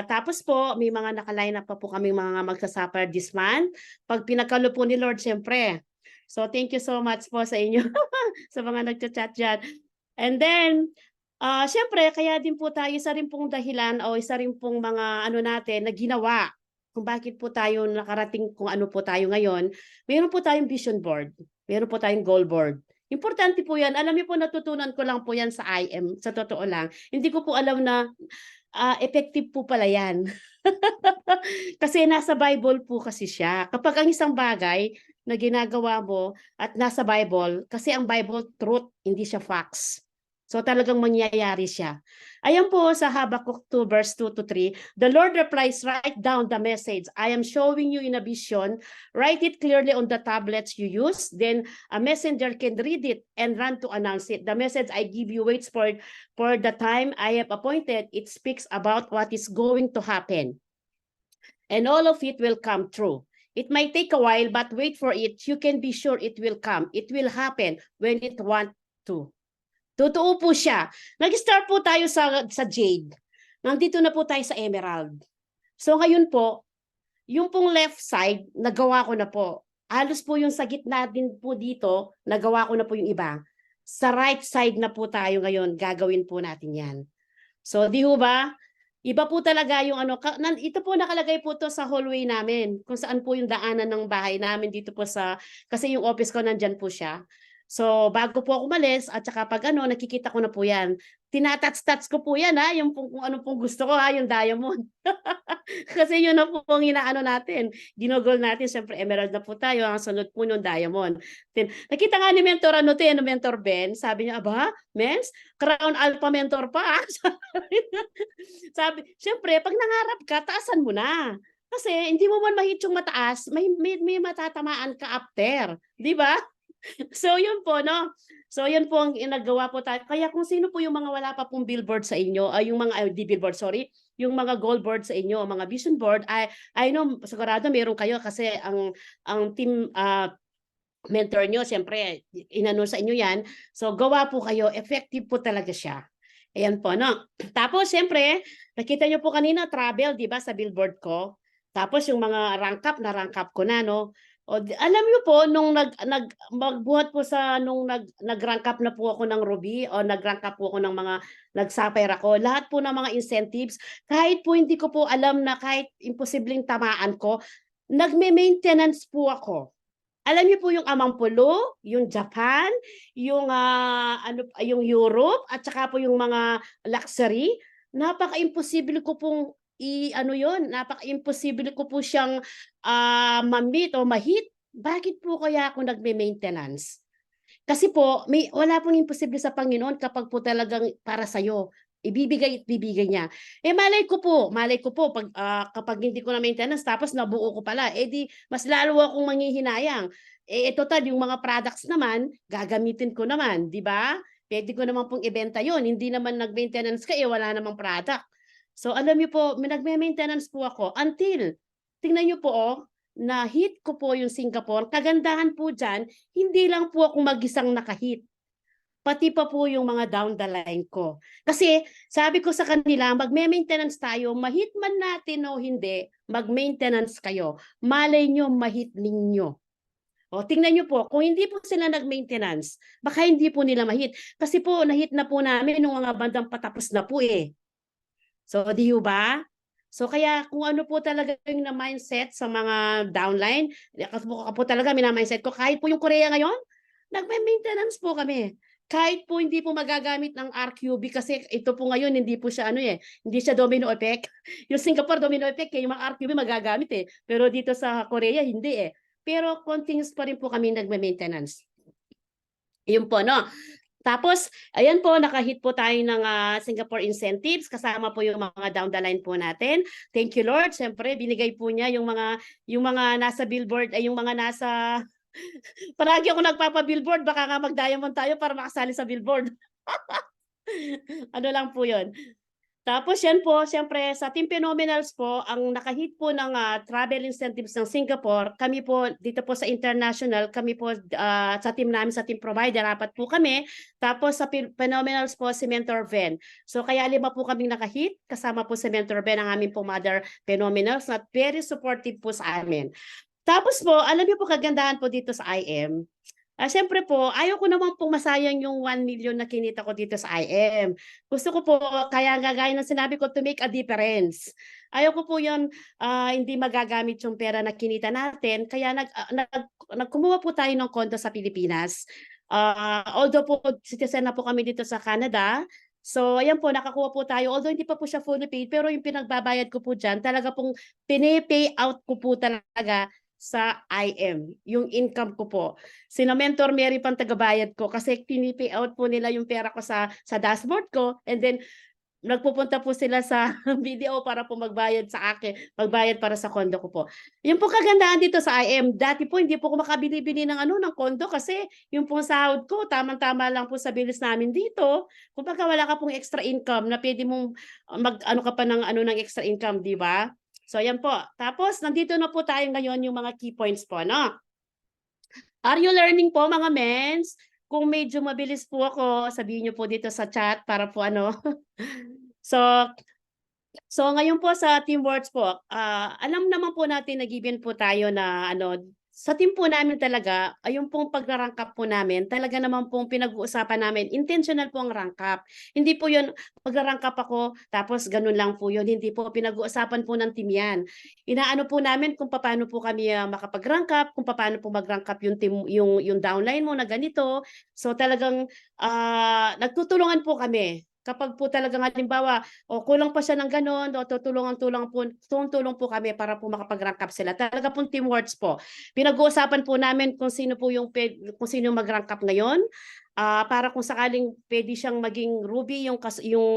Tapos po, may mga naka-line up pa po kaming mga magsa-Sapphire this month. Pag pinakalo po ni Lord, siyempre. So, thank you so much po sa inyo, sa mga nagchat-chat dyan. And then, siyempre, kaya din po tayo, isa rin pong dahilan o isa rin pong mga ano natin na ginawa kung bakit po tayo nakarating kung ano po tayo ngayon. Meron po tayong vision board. Meron po tayong goal board. Importante po yan. Alam niyo po, natutunan ko lang po yan sa IM. Sa totoo lang. Hindi ko po alam na effective po pala yan. Kasi nasa Bible po kasi siya. Kapag ang isang bagay na ginagawa mo at nasa Bible, kasi ang Bible truth, hindi siya facts. So talagang mangyayari siya. Ayan po sa Habakkuk 2 verse 2 to 3, the Lord replies, write down the message I am showing you in a vision, write it clearly on the tablets you use, then a messenger can read it and run to announce it. The message I give you waits for the time I have appointed. It speaks about what is going to happen. And all of it will come true. It might take a while, but wait for it. You can be sure it will come. It will happen when it wants to. Totoo po siya. Nag-start po tayo sa jade. Nandito na po tayo sa emerald. So ngayon po, yung pong left side, nagawa ko na po. Halos po yung sa gitna din po dito, nagawa ko na po yung iba. Sa right side na po tayo ngayon, gagawin po natin yan. So di ho ba? Iba po talaga yung ano, ito po nakalagay po to sa hallway namin, kung saan po yung daanan ng bahay namin dito po kasi yung office ko nandyan po siya. So, bago po ako umalis, at saka pag nakikita ko na po yan. Tinatats-tats ko po yan, yung kung ano pong gusto ko, yung diamond. Kasi yun na po ang inaano natin. Ginogol natin, siyempre emerald na po tayo, ang sunod po yung diamond. Nakita nga ni Mentor, Mentor Ben, sabi niya, aba, Mens, Crown Alpha Mentor pa. Sabi, siyempre, pag nangarap ka, taasan mo na. Kasi hindi mo man mahit yung mataas, may matatamaan ka after. Di ba? So yun po, no? So yun po ang inagawa po tayo. Kaya kung sino po yung mga wala pa pong billboard sa inyo, yung mga di billboard, sorry, yung mga goal board sa inyo, mga vision board, I know sigurado meron kayo kasi ang team mentor nyo, siyempre, inano sa inyo yan. So gawa po kayo, effective po talaga siya. Ayan po, no? Tapos, siyempre, nakita nyo po kanina, travel, di ba, sa billboard ko. Tapos, yung mga rank up, na-rank up ko na, no? Alam niyo po, nung magbuhat po nung nag-rank up na po ako ng Ruby o nag-rank up po ako ng mga nag-sapphire ako, lahat po ng mga incentives, kahit po hindi ko po alam na kahit imposibleng tamaan ko, nagme-maintenance po ako. Alam niyo po yung Amangpolo, yung Japan, yung yung Europe at saka po yung mga luxury, napaka-imposible ko pong napaka-imposible ko po siyang ma-meet o ma-hit. Bakit po kaya ako nagme-maintenance? Kasi po wala pong imposible sa Panginoon kapag po talagang para sa iyo. Ibibigay at bibigay niya. Malay ko po kapag hindi ko na maintenance tapos nabuo ko pala, di mas lalo akong manghihinayang. Total yung mga products naman, gagamitin ko naman, di ba? Pwede ko naman pong ibenta yun. Hindi naman nag-maintenance ka, wala namang product. So alam niyo po, nagme-maintenance po ako until, tingnan niyo po, na-hit ko po yung Singapore. Kagandahan po dyan, hindi lang po ako mag-isang naka-hit. Pati pa po yung mga down the line ko. Kasi sabi ko sa kanila, magme-maintenance tayo, mahit man natin o hindi, mag-maintenance kayo. Malay nyo, mahit ninyo. O, tingnan niyo po, kung hindi po sila nag-maintenance, baka hindi po nila ma-hit. Kasi po, na-hit na po namin nung mga bandang patapos na po eh. So, di ba? So, kaya kung ano po talaga yung na-mindset sa mga downline, kasi po talaga, mina-mindset ko, kahit po yung Korea ngayon, nagme-maintenance po kami. Kahit po hindi po magagamit ng RQB kasi ito po ngayon, hindi po siya ano eh, hindi siya domino effect. Yung Singapore domino effect, yung mga RQB magagamit eh. Pero dito sa Korea, hindi eh. Pero continuous pa rin po kami nagme-maintenance. Yun po, no? Tapos, ayan po, nakahit po tayo ng Singapore incentives, kasama po yung mga down the line po natin. Thank you, Lord. Siyempre, binigay po niya yung mga nasa billboard, ay yung mga nasa, palagi ako nagpapa-billboard, baka nga mag-diamond tayo para makasali sa billboard. Ano lang po yun. Tapos yan po, siyempre sa Team Phenomenals po, ang nakahit po ng travel incentives ng Singapore, kami po dito po sa international, kami po sa team namin, sa team provider, apat po kami. Tapos sa Phenomenals po, si Mentor Ven. So kaya 5 po kaming nakahit, kasama po si Mentor Ven, ang aming po mother Phenomenals, na very supportive po sa amin. Tapos po, alam niyo po kagandahan po dito sa IM, siyempre po, ayaw ko naman pong masayang yung 1 million na kinita ko dito sa IM. Gusto ko po, kaya gaya ng sinabi ko, to make a difference. Ayaw ko po yun, hindi magagamit yung pera na kinita natin. Kaya nagkumuha po tayo ng kondo sa Pilipinas. Although po, citizen na po kami dito sa Canada, so, ayan po, nakakuha po tayo. Although hindi pa po siya fully paid, pero yung pinagbabayad ko po dyan, talaga pong pini-pay out ko po talaga sa IM, yung income ko po. Sina Mentor Mary pang tagabayad ko kasi pinipay out po nila yung pera ko sa dashboard ko, and then nagpupunta po sila sa BDO para po magbayad sa akin, magbayad para sa kondo ko po. Yung po kagandahan dito sa IM, dati po hindi po ako makabili-bili ng ng kondo kasi yung pong sahod ko, tamang-tama lang po sa bilis namin dito. Kung baka wala ka pong extra income na pwede mong mag-ano ka pa ng extra income, di ba? So, yan po. Tapos, nandito na po tayo ngayon yung mga key points po, no? Are you learning po, mga mens? Kung medyo mabilis po ako, sabihin niyo po dito sa chat para po ano. So, ngayon po sa Teamworks po, alam naman po natin na given po tayo na sa team po namin talaga, ay yung pong pag-rank up po namin, talaga naman pong pinag-uusapan namin, intentional po ang rank up. Hindi po yun, mag-rank up ako, tapos ganun lang po yun. Hindi po, pinag-uusapan po ng team yan. Inaano po namin kung paano po kami makapag-rank up, kung paano po mag-rank up yung team, yung downline mo na ganito. So talagang nagtutulungan po kami. Kapag po talagang halimbawa, o kulang pa siya ng ganon, o tulong po kami para po makapag-rank up sila. Talaga pong teamworks po. Pinag-uusapan po namin kung sino po kung sino mag-rank up ngayon, para kung sakaling pwede siyang maging Ruby yung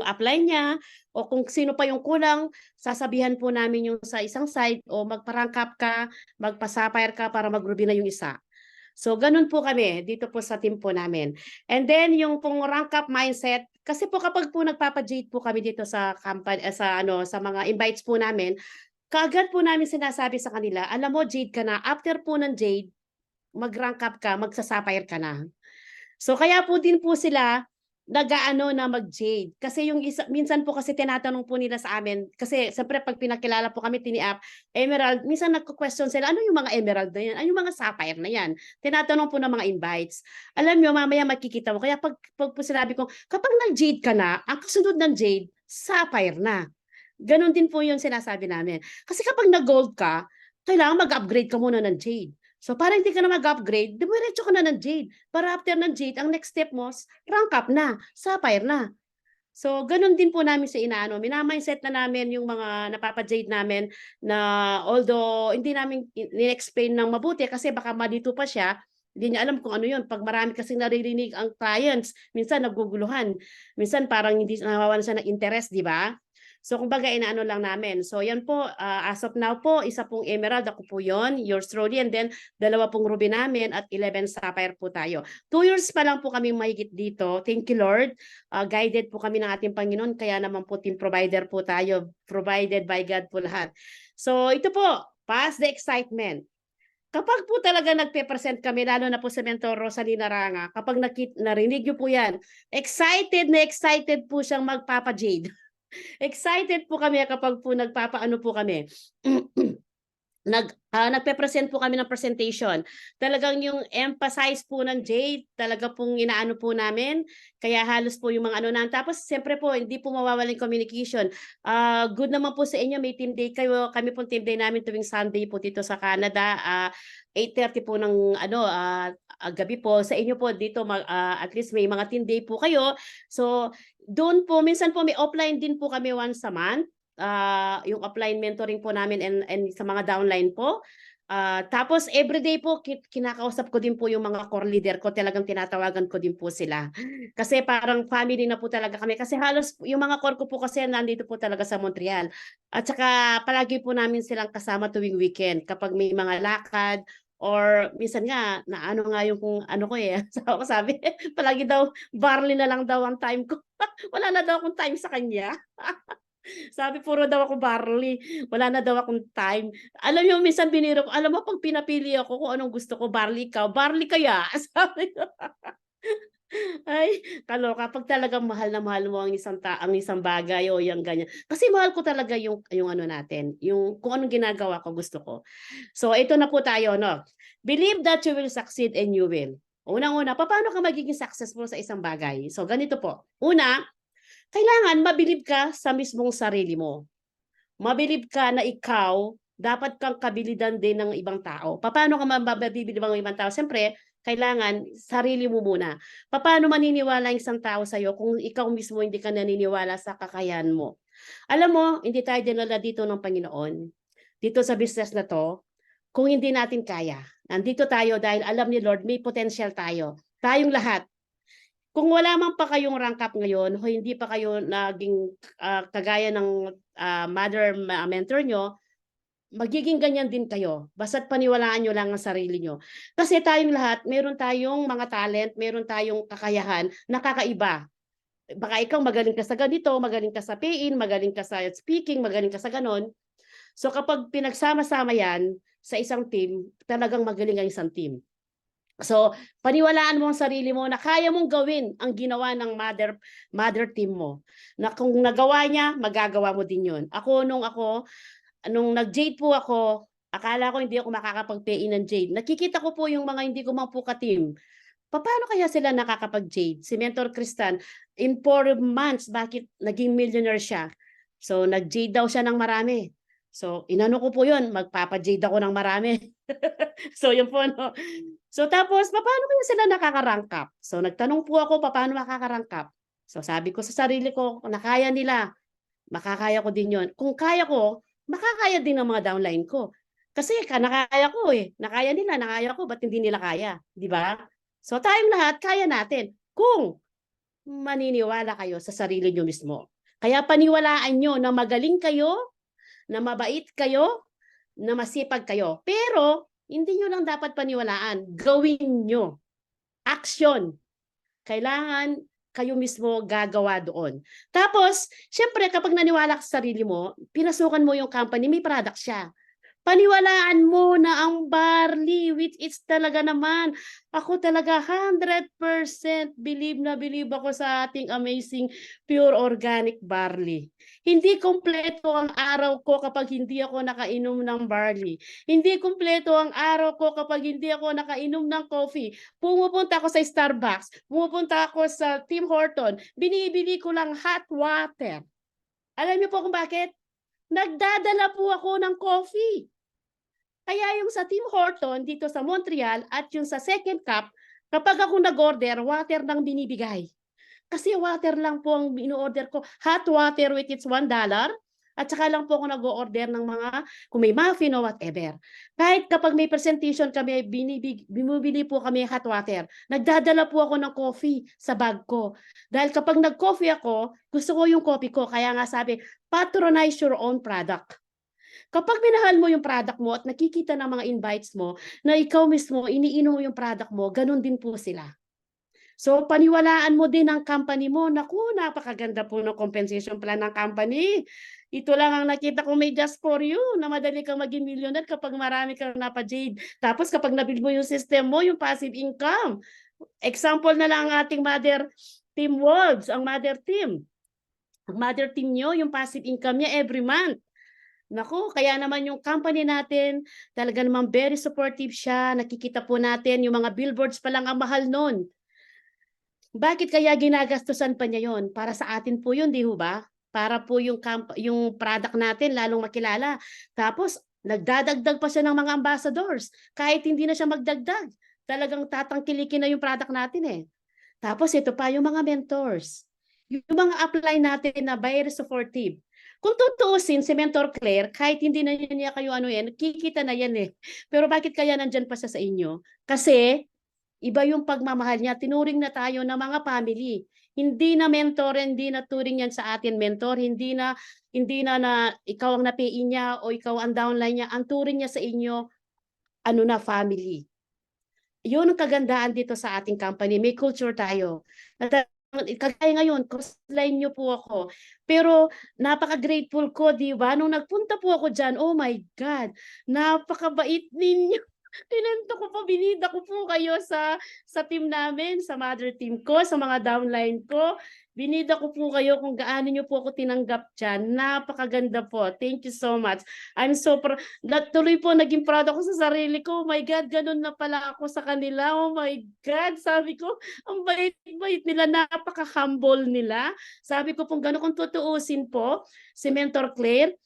upline niya, o kung sino pa yung kulang, sasabihan po namin yung sa isang side, o magpa-rank up ka, magpa-sapphire ka para mag-Ruby na yung isa. So, ganun po kami dito po sa team po namin. And then, yung pong rank up mindset, kasi po kapag po nagpapa-jade po kami dito sa company, sa mga invites po namin, kaagad po namin sinasabi sa kanila, alam mo, jade ka na. After po ng jade, mag-rank up ka, magsa-sapphire ka na. So, kaya po din po sila nag-aano na mag-jade. Kasi yung minsan po kasi tinatanong po nila sa amin, kasi siyempre pag pinakilala po kami tiniap, emerald, minsan nagko-question sila, ano yung mga emerald na yan? Ano yung mga sapphire na yan? Tinatanong po ng mga invites. Alam nyo, mamaya makikita mo. Kaya pag po sinabi ko, kapag nag-jade ka na, ang kasunod ng jade, sapphire na. Ganon din po yung sinasabi namin. Kasi kapag nag-gold ka, kailangan mag-upgrade ka muna ng jade. So para hindi ka na mag-upgrade, diretso ka na ng jade. Para after ng jade, ang next step mo, rank up na, sapphire na. So ganun din po namin sa inaano. Mina-mindset na namin yung mga napapa-jade namin na although hindi namin ni-explain ng mabuti kasi baka malito pa siya, hindi niya alam kung ano yun. Pag marami kasing naririnig ang clients, minsan naguguluhan. Minsan parang hindi nawawalan siya ng interest, di ba? So kumbaga inaano lang namin. So yan po, as of now po, isa pong emerald, ako po yon, yours truly, and then 2 pong ruby namin at 11 sapphire po tayo. 2 years pa lang po kami mahigit dito. Thank you, Lord. Guided po kami ng ating Panginoon, kaya naman po team provider po tayo. Provided by God po lahat. So ito po, pass the excitement. Kapag po talaga nagpe-present kami, lalo na po sa Mentor Rosalina Ranga, kapag narinig niyo po yan, excited na excited po siyang magpapa-jade. Excited po kami kapag po nagpapaano po kami. nagpe-present po kami ng presentation. Talagang yung emphasize po ng Jade, talaga pong inaano po namin. Kaya halos po yung mga ano na. Tapos siyempre po, hindi po mawawala yung communication. Good naman po sa inyo, may team day kayo. Kami po team day namin tuwing Sunday po dito sa Canada. 8:30 po ng gabi po. Sa inyo po dito, at least may mga team day po kayo. So, doon po, minsan po may offline din po kami once a month. Yung offline mentoring po namin and sa mga downline po. Tapos everyday po kinakausap ko din po yung mga core leader ko, talagang tinatawagan ko din po sila. Kasi parang family na po talaga kami kasi halos yung mga core ko po kasi nandito po talaga sa Montreal. At saka palagi po namin silang kasama tuwing weekend kapag may mga lakad or minsan nga na ano nga yung kung ano ko sabi palagi daw barley na lang daw ang time ko. Wala na daw akong time sa kanya. Sabi puro daw ako barley, wala na daw akong time. Alam niyo minsan biniro ko, alam mo 'pag pinapili ako kung anong gusto ko, barley ikaw, barley kaya? Sabi ko. Ay, kaloka 'pag talagang mahal na mahal mo ang isang bagay o yang ganyan. Kasi mahal ko talaga yung ano natin, yung kung anong ginagawa ko gusto ko. So ito na po tayo 'no. Believe that you will succeed and you will. Unang-una, papaano ka magiging successful sa isang bagay? So ganito po. Una, kailangan mabilib ka sa mismong sarili mo. Mabilib ka na ikaw, dapat kang kabilidan din ng ibang tao. Paano ka mabibilib ang ibang tao? Siyempre, kailangan sarili mo muna. Paano maniniwala yung isang tao sa'yo kung ikaw mismo hindi ka naniniwala sa kakayahan mo? Alam mo, hindi tayo dinala dito ng Panginoon. Dito sa business na 'to, kung hindi natin kaya. Nandito tayo dahil alam ni Lord may potential tayo. Tayong lahat. Kung wala man pa kayong rank up ngayon o hindi pa kayo naging kagaya ng mother mentor nyo, magiging ganyan din kayo. Basta't paniwalaan nyo lang ang sarili nyo. Kasi tayong lahat, meron tayong mga talent, meron tayong kakayahan na kakaiba. Baka ikaw magaling ka sa ganito, magaling ka sa PIN, magaling ka sa speaking, magaling ka sa ganon. So kapag pinagsama-sama yan sa isang team, talagang magaling ang isang team. So, paniwalaan mo ang sarili mo na kaya mong gawin ang ginawa ng mother team mo. Na kung nagawa niya, magagawa mo din 'yon. Nung nag-Jade po ako, akala ko hindi ako makakapag-PE ng Jade. Nakikita ko po yung mga hindi ko man po ka-team. Paano kaya sila nakakapag-Jade? Si Mentor Kristan, in 4 months, bakit naging millionaire siya? So, nag-Jade daw siya ng marami. So, inano ko po yun, magpapa-Jade ako ng marami. So, yun po, no? So, tapos, paano kaya sila nakaka-rank up? So, nagtanong po ako, paano makaka-rank up? So, sabi ko sa sarili ko, kung nakaya nila, makakaya ko din yun. Kung kaya ko, makakaya din ng mga downline ko. Kasi nakaya ko nakaya nila, nakaya ko, ba't hindi nila kaya? Di ba? So, tayong lahat, kaya natin. Kung maniniwala kayo sa sarili nyo mismo. Kaya paniwalaan nyo na magaling kayo, na mabait kayo, na masipag kayo. Pero, hindi nyo lang dapat paniwalaan. Gawin nyo. Action. Kailangan kayo mismo gagawa doon. Tapos, syempre kapag naniwala ka sa sarili mo, pinasukan mo yung company, may product siya. Paniwalaan mo na ang barley, which is talaga naman, ako talaga 100% believe na believe ako sa ating amazing pure organic barley. Hindi kumpleto ang araw ko kapag hindi ako nakainom ng barley. Hindi kumpleto ang araw ko kapag hindi ako nakainom ng coffee. Pumupunta ako sa Starbucks, pumupunta ako sa Tim Horton, binibili ko lang hot water. Alam niyo po kung bakit? Nagdadala po ako ng coffee. Kaya yung sa Tim Horton dito sa Montreal at yung sa Second Cup, kapag ako nag-order, water nang binibigay. Kasi water lang po ang in-order ko. Hot water which is $1. At saka lang po ako nag-order ng mga, kung may muffin o whatever. Kahit kapag may presentation kami, bumibili po kami hot water. Nagdadala po ako ng coffee sa bag ko. Dahil kapag nag-coffee ako, gusto ko yung coffee ko. Kaya nga sabi, patronize your own product. Kapag minahal mo yung product mo at nakikita ng mga invites mo na ikaw mismo iniinom mo yung product mo, ganun din po sila. So, paniwalaan mo din ang company mo. Naku, napakaganda po ng compensation plan ng company. Ito lang ang nakita ko may just for you na madali kang maging millionaire kapag marami kang napa-Jade. Tapos kapag nabuild mo yung system mo, yung passive income. Example na lang ang ating mother team Wolves, ang mother team. Ang mother team nyo, yung passive income niya every month. Naku, kaya naman yung company natin, talaga namang very supportive siya. Nakikita po natin yung mga billboards pa lang ang mahal nun. Bakit kaya ginagastusan pa niya yon? Para sa atin po yun, di ho ba? Para po yung product natin lalong makilala. Tapos, nagdadagdag pa siya ng mga ambassadors. Kahit hindi na siya magdagdag. Talagang tatangkilikin na yung product natin eh. Tapos ito pa yung mga mentors. Yung mga upline natin na very supportive. Kung tutuusin si Mentor Claire, kahit hindi na niya kayo ano yan, kikita na yan eh. Pero bakit kaya nandyan pa siya sa inyo? Kasi iba yung pagmamahal niya. Tinuring na tayo ng mga family. Hindi na mentor, hindi na turing yan sa atin mentor, hindi na ikaw ang napiin niya o ikaw ang downline niya. Ang turing niya sa inyo, ano na, family. Yun ang kagandahan dito sa ating company. May culture tayo. Kagaya ngayon, cross-line niyo po ako. Pero napaka-grateful ko, di ba? Nung nagpunta po ako dyan, oh my God, napakabait ninyo. Tinento ko po, binida ko po kayo sa team namin, sa mother team ko, sa mga downline ko. Binida ko po kayo kung gaano niyo po ako tinanggap dyan. Napakaganda po. Thank you so much. I'm so proud. Tuloy po naging proud ako sa sarili ko. Oh my God, ganun na pala ako sa kanila. Oh my God, sabi ko, ang bait-bait nila, napaka-humble nila. Sabi ko kung gano'n kung tutuusin po, si Mentor Claire,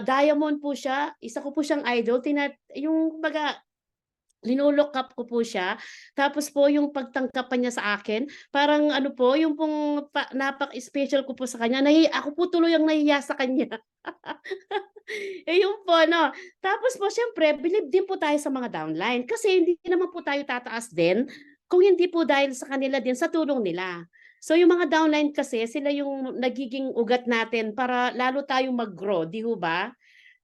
diamond po siya. Isa ko po siyang idol. Yung baga, linulook up ko po siya. Tapos po yung pagtangkap niya sa akin, parang ano po, yung pong napaka-special ko po sa kanya. Ako po tuloy ang nahiya sa kanya. Eh, yun po 'no. Tapos po siyempre believe din po tayo sa mga downline kasi hindi naman po tayo tataas din kung hindi po dahil sa kanila din, sa tulong nila. So yung mga downline kasi sila yung nagiging ugat natin para lalo tayong mag-grow, 'di ho ba?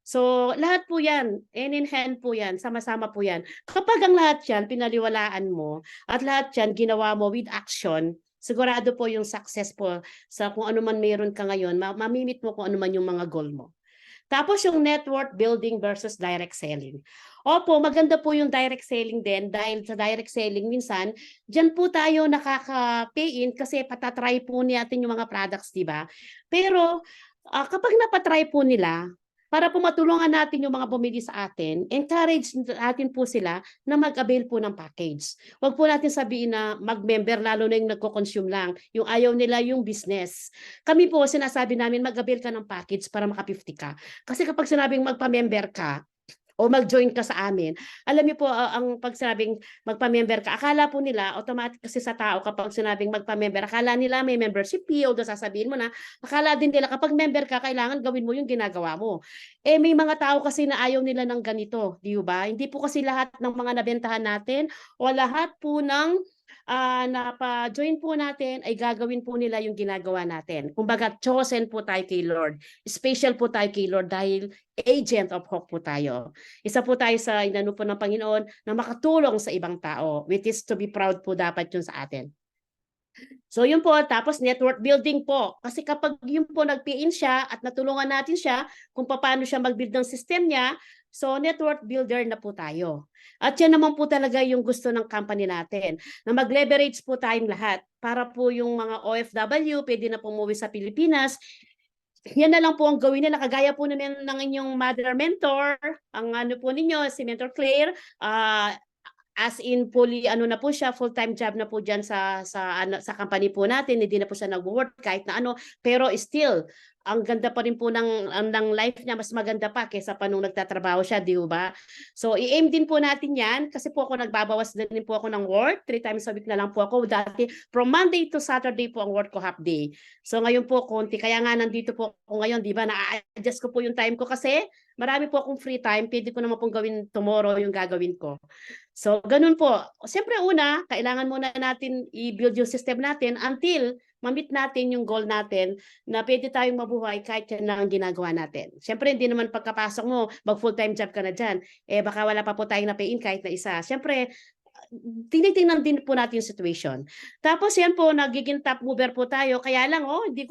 So lahat po 'yan, hand in hand po 'yan, sama-sama po 'yan. Kapag ang lahat 'yan pinaliwalaan mo at lahat 'yan ginawa mo with action, sigurado po yung success po sa kung ano man meron ka ngayon, mamimit mo kung ano man yung mga goal mo. Tapos yung network building versus direct selling. Opo, maganda po yung direct selling din dahil sa direct selling minsan, diyan po tayo nakaka-pay in kasi patatry po natin yung mga products, di ba? Pero kapag napatry po nila, para po matulungan natin yung mga bumili sa atin, encourage natin po sila na mag-avail po ng package. Huwag po natin sabihin na mag-member, lalo na yung nagko-consume lang. Yung ayaw nila yung business. Kami po, sinasabi namin, mag-avail ka ng package para maka-50 ka. Kasi kapag sinabing magpa-member ka o mag-join ka sa amin, alam niyo po ang pag sinabing magpa-member ka, akala po nila automatic kasi sa tao kapag sinabing magpa-member, akala nila may membership fee, although sasabihin mo na, akala din nila kapag member ka, kailangan gawin mo yung ginagawa mo. Eh may mga tao kasi na ayaw nila ng ganito, di ba? Hindi po kasi lahat ng mga nabentahan natin o lahat po ng napa-join po natin ay gagawin po nila yung ginagawa natin. Kumbaga, chosen po tayo kay Lord. Special po tayo kay Lord dahil agent of hope po tayo. Isa po tayo sa inano po ng Panginoon na makatulong sa ibang tao, which is to be proud po dapat yun sa atin. So yun po, tapos network building po. Kasi kapag yun po nag-PIN siya at natulungan natin siya kung paano siya mag-build ng system niya, so network builder na po tayo. At yan naman po talaga yung gusto ng company natin, na mag-leverage po tayong lahat para po yung mga OFW, pwede na pumuwi sa Pilipinas, yan na lang po ang gawin nila. Kagaya po naman ng inyong mother mentor, ang ano po ninyo, si Mentor Claire, as in fully ano na po siya, full-time job na po diyan sa company po natin, hindi na po siya nagwo-work kahit na ano, pero still ang ganda pa rin po ng life niya, mas maganda pa kaysa pa nung nagtatrabaho siya, di ba? So i-aim din po natin 'yan kasi po ako nagbabawas din po ako ng work, 3 times a week na lang po ako dati. From Monday to Saturday po ang work ko half day. So ngayon po konti, kaya nga nandito po ako ngayon, di ba? Na-adjust ko po yung time ko kasi marami po akong free time, pwede ko naman pong gawin tomorrow yung gagawin ko. So, ganun po. Siyempre una, kailangan muna natin i-build yung system natin until ma-meet natin yung goal natin na pwede tayong mabuhay kahit yan lang ang ginagawa natin. Siyempre, hindi naman pagkapasok mo, mag full-time job ka na dyan. Eh, baka wala pa po tayong na-pay-in kahit na isa. Siyempre, tinitingnan din po natin yung situation. Tapos yan po, nagiging top mover po tayo. Kaya lang, hindi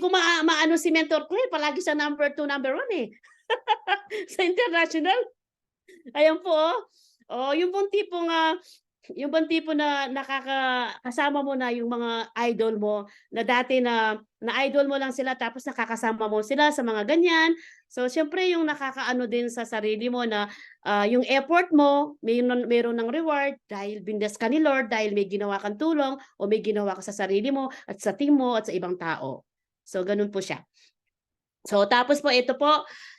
ko maano si Mentor Clay. Palagi siya number 2, number 1 eh. Sa international. Ayan po, yung pong tipong yung bang tipo na kasama mo na yung mga idol mo na dati na idol mo lang sila tapos nakakasama mo sila sa mga ganyan. So siyempre yung nakakaano din sa sarili mo na yung effort mo, meron ng reward dahil bindes ka ni Lord, dahil may ginawa kang tulong o may ginawa ka sa sarili mo at sa team mo at sa ibang tao. So ganun po siya. So tapos po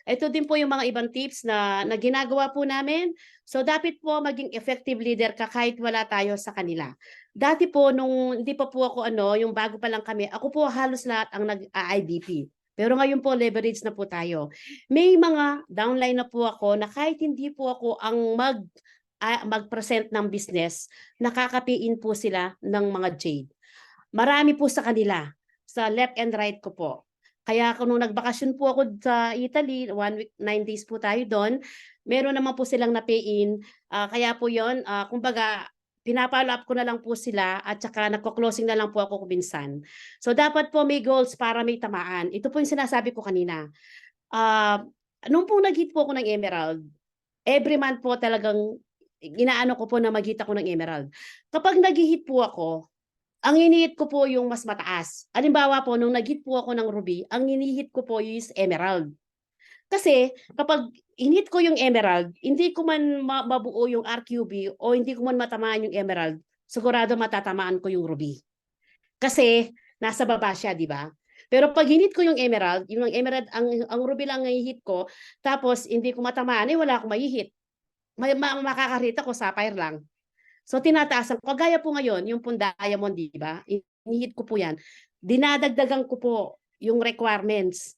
ito din po yung mga ibang tips na ginagawa po namin. So dapat po maging effective leader ka kahit wala tayo sa kanila. Dati po nung hindi pa po ako yung bago pa lang kami, ako po halos lahat ang nag-IDP. Pero ngayon po leverage na po tayo. May mga downline na po ako na kahit hindi po ako ang mag-present ng business, nakakapiin po sila ng mga jade. Marami po sa kanila, sa left and right ko po. Kaya kung nung nagbakasyon po ako sa Italy, 1 week, 9 days po tayo doon, meron naman po silang na-pay-in. Kaya po yun, kumbaga, pinapollow up ko na lang po sila at saka nagko-closing na lang po ako minsan. So dapat po may goals para may tamaan. Ito po yung sinasabi ko kanina. Nung po nag-hit po ako ng Emerald, every month po talagang inaano ko po na mag-hit ako ng Emerald. Kapag nag-hit po ako, ang hinihit ko po yung mas mataas. Halimbawa po, nung nag-hit po ako ng ruby, ang hinihit ko po is emerald. Kasi kapag hinit ko yung emerald, hindi ko man mabuo yung RQB o hindi ko man matamaan yung emerald, sigurado matatamaan ko yung ruby. Kasi nasa baba siya, di ba? Pero pag hinit ko yung emerald, ang ruby lang ang hihit ko, tapos hindi ko matamaan, wala akong mahihit. Makakarita ko, sapphire lang. So tinataasan ko. Kagaya po ngayon, yung pong diamond, di ba? Inihit ko po yan. Dinadagdagan ko po yung requirements.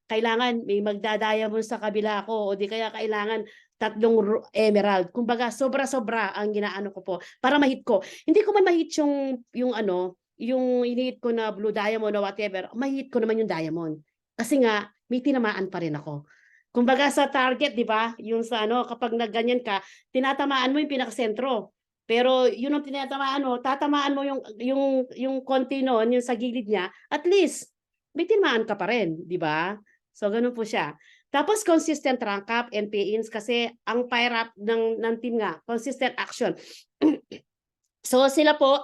Kailangan may magda-diamond sa kabila ko o di kaya kailangan 3 emerald. Kumbaga, sobra-sobra ang ginaano ko po para mahit ko. Hindi ko man mahit yung inihit ko na blue diamond o whatever, mahit ko naman yung diamond. Kasi nga, may tinamaan pa rin ako. Kumbaga sa target, di ba? Yung sa kapag nagganyan ka, tinatamaan mo yung pinakasentro. Pero yun ang tinatamaan mo, tatamaan mo yung konti noon, yung sa gilid niya, at least may tinamaan ka pa rin, di ba? So ganun po siya. Tapos consistent rank up and pay-ins kasi ang fire up ng team nga, consistent action. So sila po,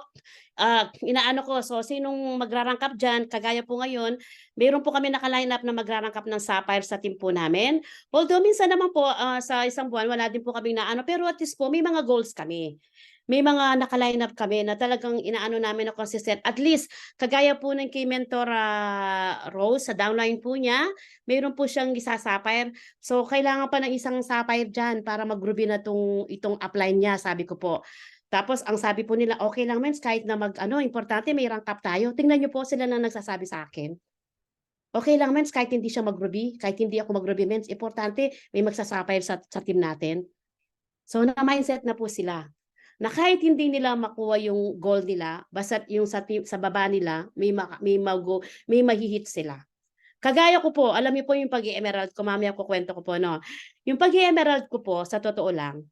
inaano ko, so sinong magra-rank up dyan, kagaya po ngayon, meron po kami naka-line up na magra-rank up ng Sapphire sa team po namin. Although minsan naman po sa isang buwan, wala din po kami naano, pero at least po may mga goals kami. May mga naka-line up kami na talagang inaano namin na consistent. At least, kagaya po ng kay Mentor Rose, sa downline po niya, meron po siyang isa Sapphire. So, kailangan pa ng isang Sapphire dyan para mag-ruby na itong upline niya, sabi ko po. Tapos ang sabi po nila, okay lang mens, kahit na importante may rank up tayo. Tingnan niyo po sila na nagsasabi sa akin. Okay lang mens, kahit hindi siya mag-ruby, kahit hindi ako mag-ruby mens, importante may magsasapay sa team natin. So na-mindset na po sila. Na kahit hindi nila makuha yung goal nila, basta yung sa baba nila, may mahihit sila. Kagaya ko po, alam niyo po yung pag-i-emerald ko, mamaya ko kwento ko po, no? Yung pag-i-emerald ko po, sa totoo lang,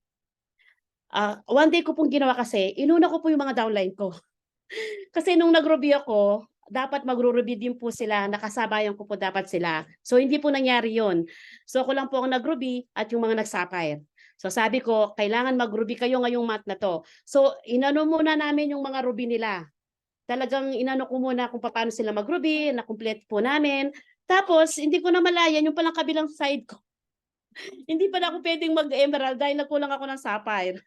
one day ko pong ginawa kasi, inuna ko po yung mga downline ko. Kasi nung nag-ruby ako, dapat magro-ruby din po sila, nakasabayan ko po dapat sila. So hindi po nangyari yon. So ako lang po ang nag-ruby at yung mga nag-sapphire. So sabi ko, kailangan mag-ruby kayo ngayong month na to. So inano muna namin yung mga ruby nila. Talagang inano ko muna kung paano sila mag-ruby, na-complete po namin. Tapos hindi ko na malayan yung palang kabilang side ko. Hindi pa na ako pwedeng mag-emerald dahil nagkulang ako ng sapphire.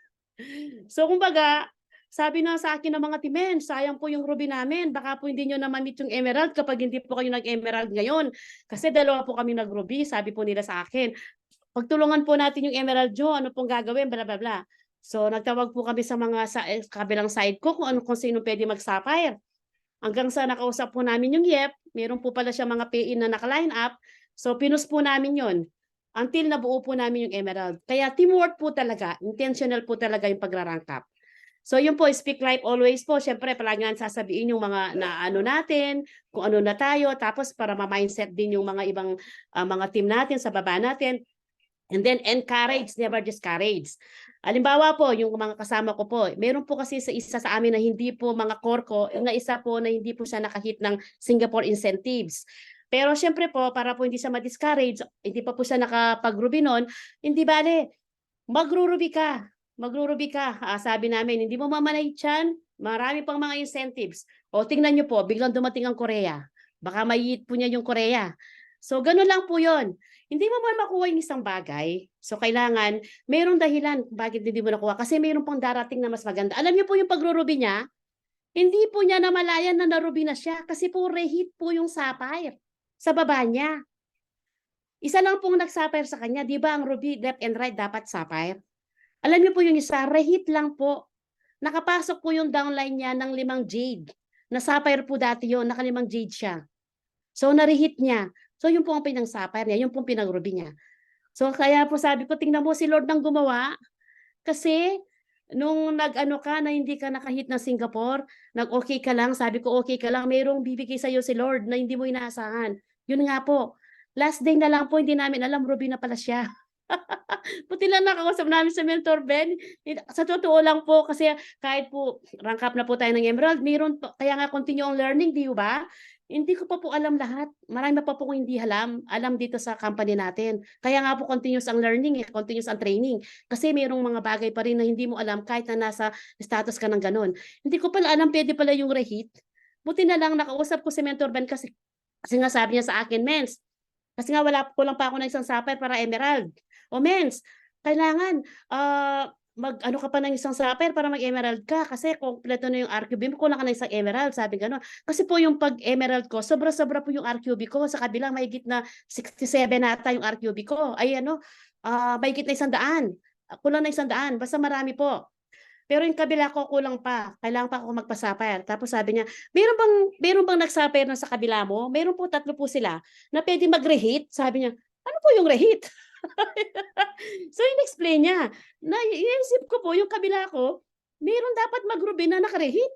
So kumbaga, sabi na sa akin ng mga timen, sayang po yung ruby namin. Baka po hindi nyo na ma-meet yung emerald kapag hindi po kayo nag-emerald ngayon. Kasi dalawa po kami nag-ruby, sabi po nila sa akin. Pagtulungan po natin yung emerald nyo, ano pong gagawin, bla bla bla. So nagtawag po kami sa mga kabilang side ko kung sino pwede mag-sapphire. Hanggang sa nakausap po namin yung YEP, meron po pala siya mga pay-in na naka-line up. So pinus po namin yon until nabuo po namin yung emerald. Kaya teamwork po talaga, intentional po talaga yung pagra-rank up. So yun po, speak life always po. Siyempre, palagi nga sasabihin yung mga na ano natin, kung ano na tayo, tapos para ma-mindset din yung mga ibang mga team natin sa baba natin. And then encourage, never discourage. Halimbawa po, yung mga kasama ko po, meron po kasi sa isa sa amin na hindi po mga core ko, na isa po na hindi po siya nakahit ng Singapore incentives. Pero syempre po, para po hindi siya ma-discourage, hindi pa po siya nakapag-ruby nun, hindi bale, mag-ruby ka. magruruby ka. Sabi namin, hindi mo mamanay yan, marami pang mga incentives. O tingnan nyo po, biglang dumating ang Korea. Baka maiit po niya yung Korea. So, ganun lang po yon. Hindi mo man makuha yung isang bagay. So, kailangan, mayroong dahilan kung bakit hindi mo nakuha. Kasi mayroong pang darating na mas maganda. Alam niyo po yung pagruruby niya, hindi po niya namalayan na naruby na siya. Kasi po reheat po yung sapphire sa baba niya. Isa lang pong nag-sapphire sa kanya. Di ba ang ruby left and right dapat sapphire? Alam niyo po yung isa, reheat lang po. Nakapasok po yung downline niya ng 5 jade. Na sapphire po dati yun, naka 5 jade siya. So, na-reheat niya. So, yung po ang pinang-sapphire niya, yung po ang pinag-ruby niya. So, kaya po sabi ko, tingnan mo si Lord nang gumawa. Kasi, nung nag-ano ka na hindi ka nakahit ng Singapore, nag-okay ka lang, sabi ko okay ka lang, mayroong bibigay sa'yo si Lord na hindi mo inaasahan. Yun nga po. Last day na lang po, hindi namin alam, ruby na pala siya. Buti lang nakausap namin sa Mentor Ben. Sa totoo lang po, kasi kahit po rank up na po tayo ng Emerald, mayroon pa, kaya nga continue ang learning, di ba? Hindi ko pa po alam lahat. Marami pa po kung hindi alam dito sa company natin. Kaya nga po continuous ang learning, continuous ang training. Kasi mayroong mga bagay pa rin na hindi mo alam kahit na nasa status ka ng ganun. Hindi ko pala alam, pwede pala yung reheat. Buti na lang nakausap ko si Mentor Ben kasi nga sabi niya sa akin, Mens, kasi nga kulang pa ako ng isang sapphire para emerald. O Mens, kailangan mag-ano ka pa ng isang sapphire para mag-emerald ka kasi kompleto na yung RQB mo, kulang ka ng isang emerald, sabi gano'n. Kasi po yung pag-emerald ko, sobra-sobra po yung RQB ko. Sa kabilang mahigit na 67 nata yung RQB ko. Ay ano, mahigit na 100. Kulang na 100, basta marami po. Pero yung kabila ko kulang pa, kailangan pa ako magpa-sapphire. Tapos sabi niya, meron bang nag-sapphire na sa kabila mo? Meron po, 3 po sila na pwede mag-reheat. Sabi niya, ano po yung reheat? So in-explain niya, na iisip ko po yung kabila ko, meron dapat mag-ruby na naka-reheat.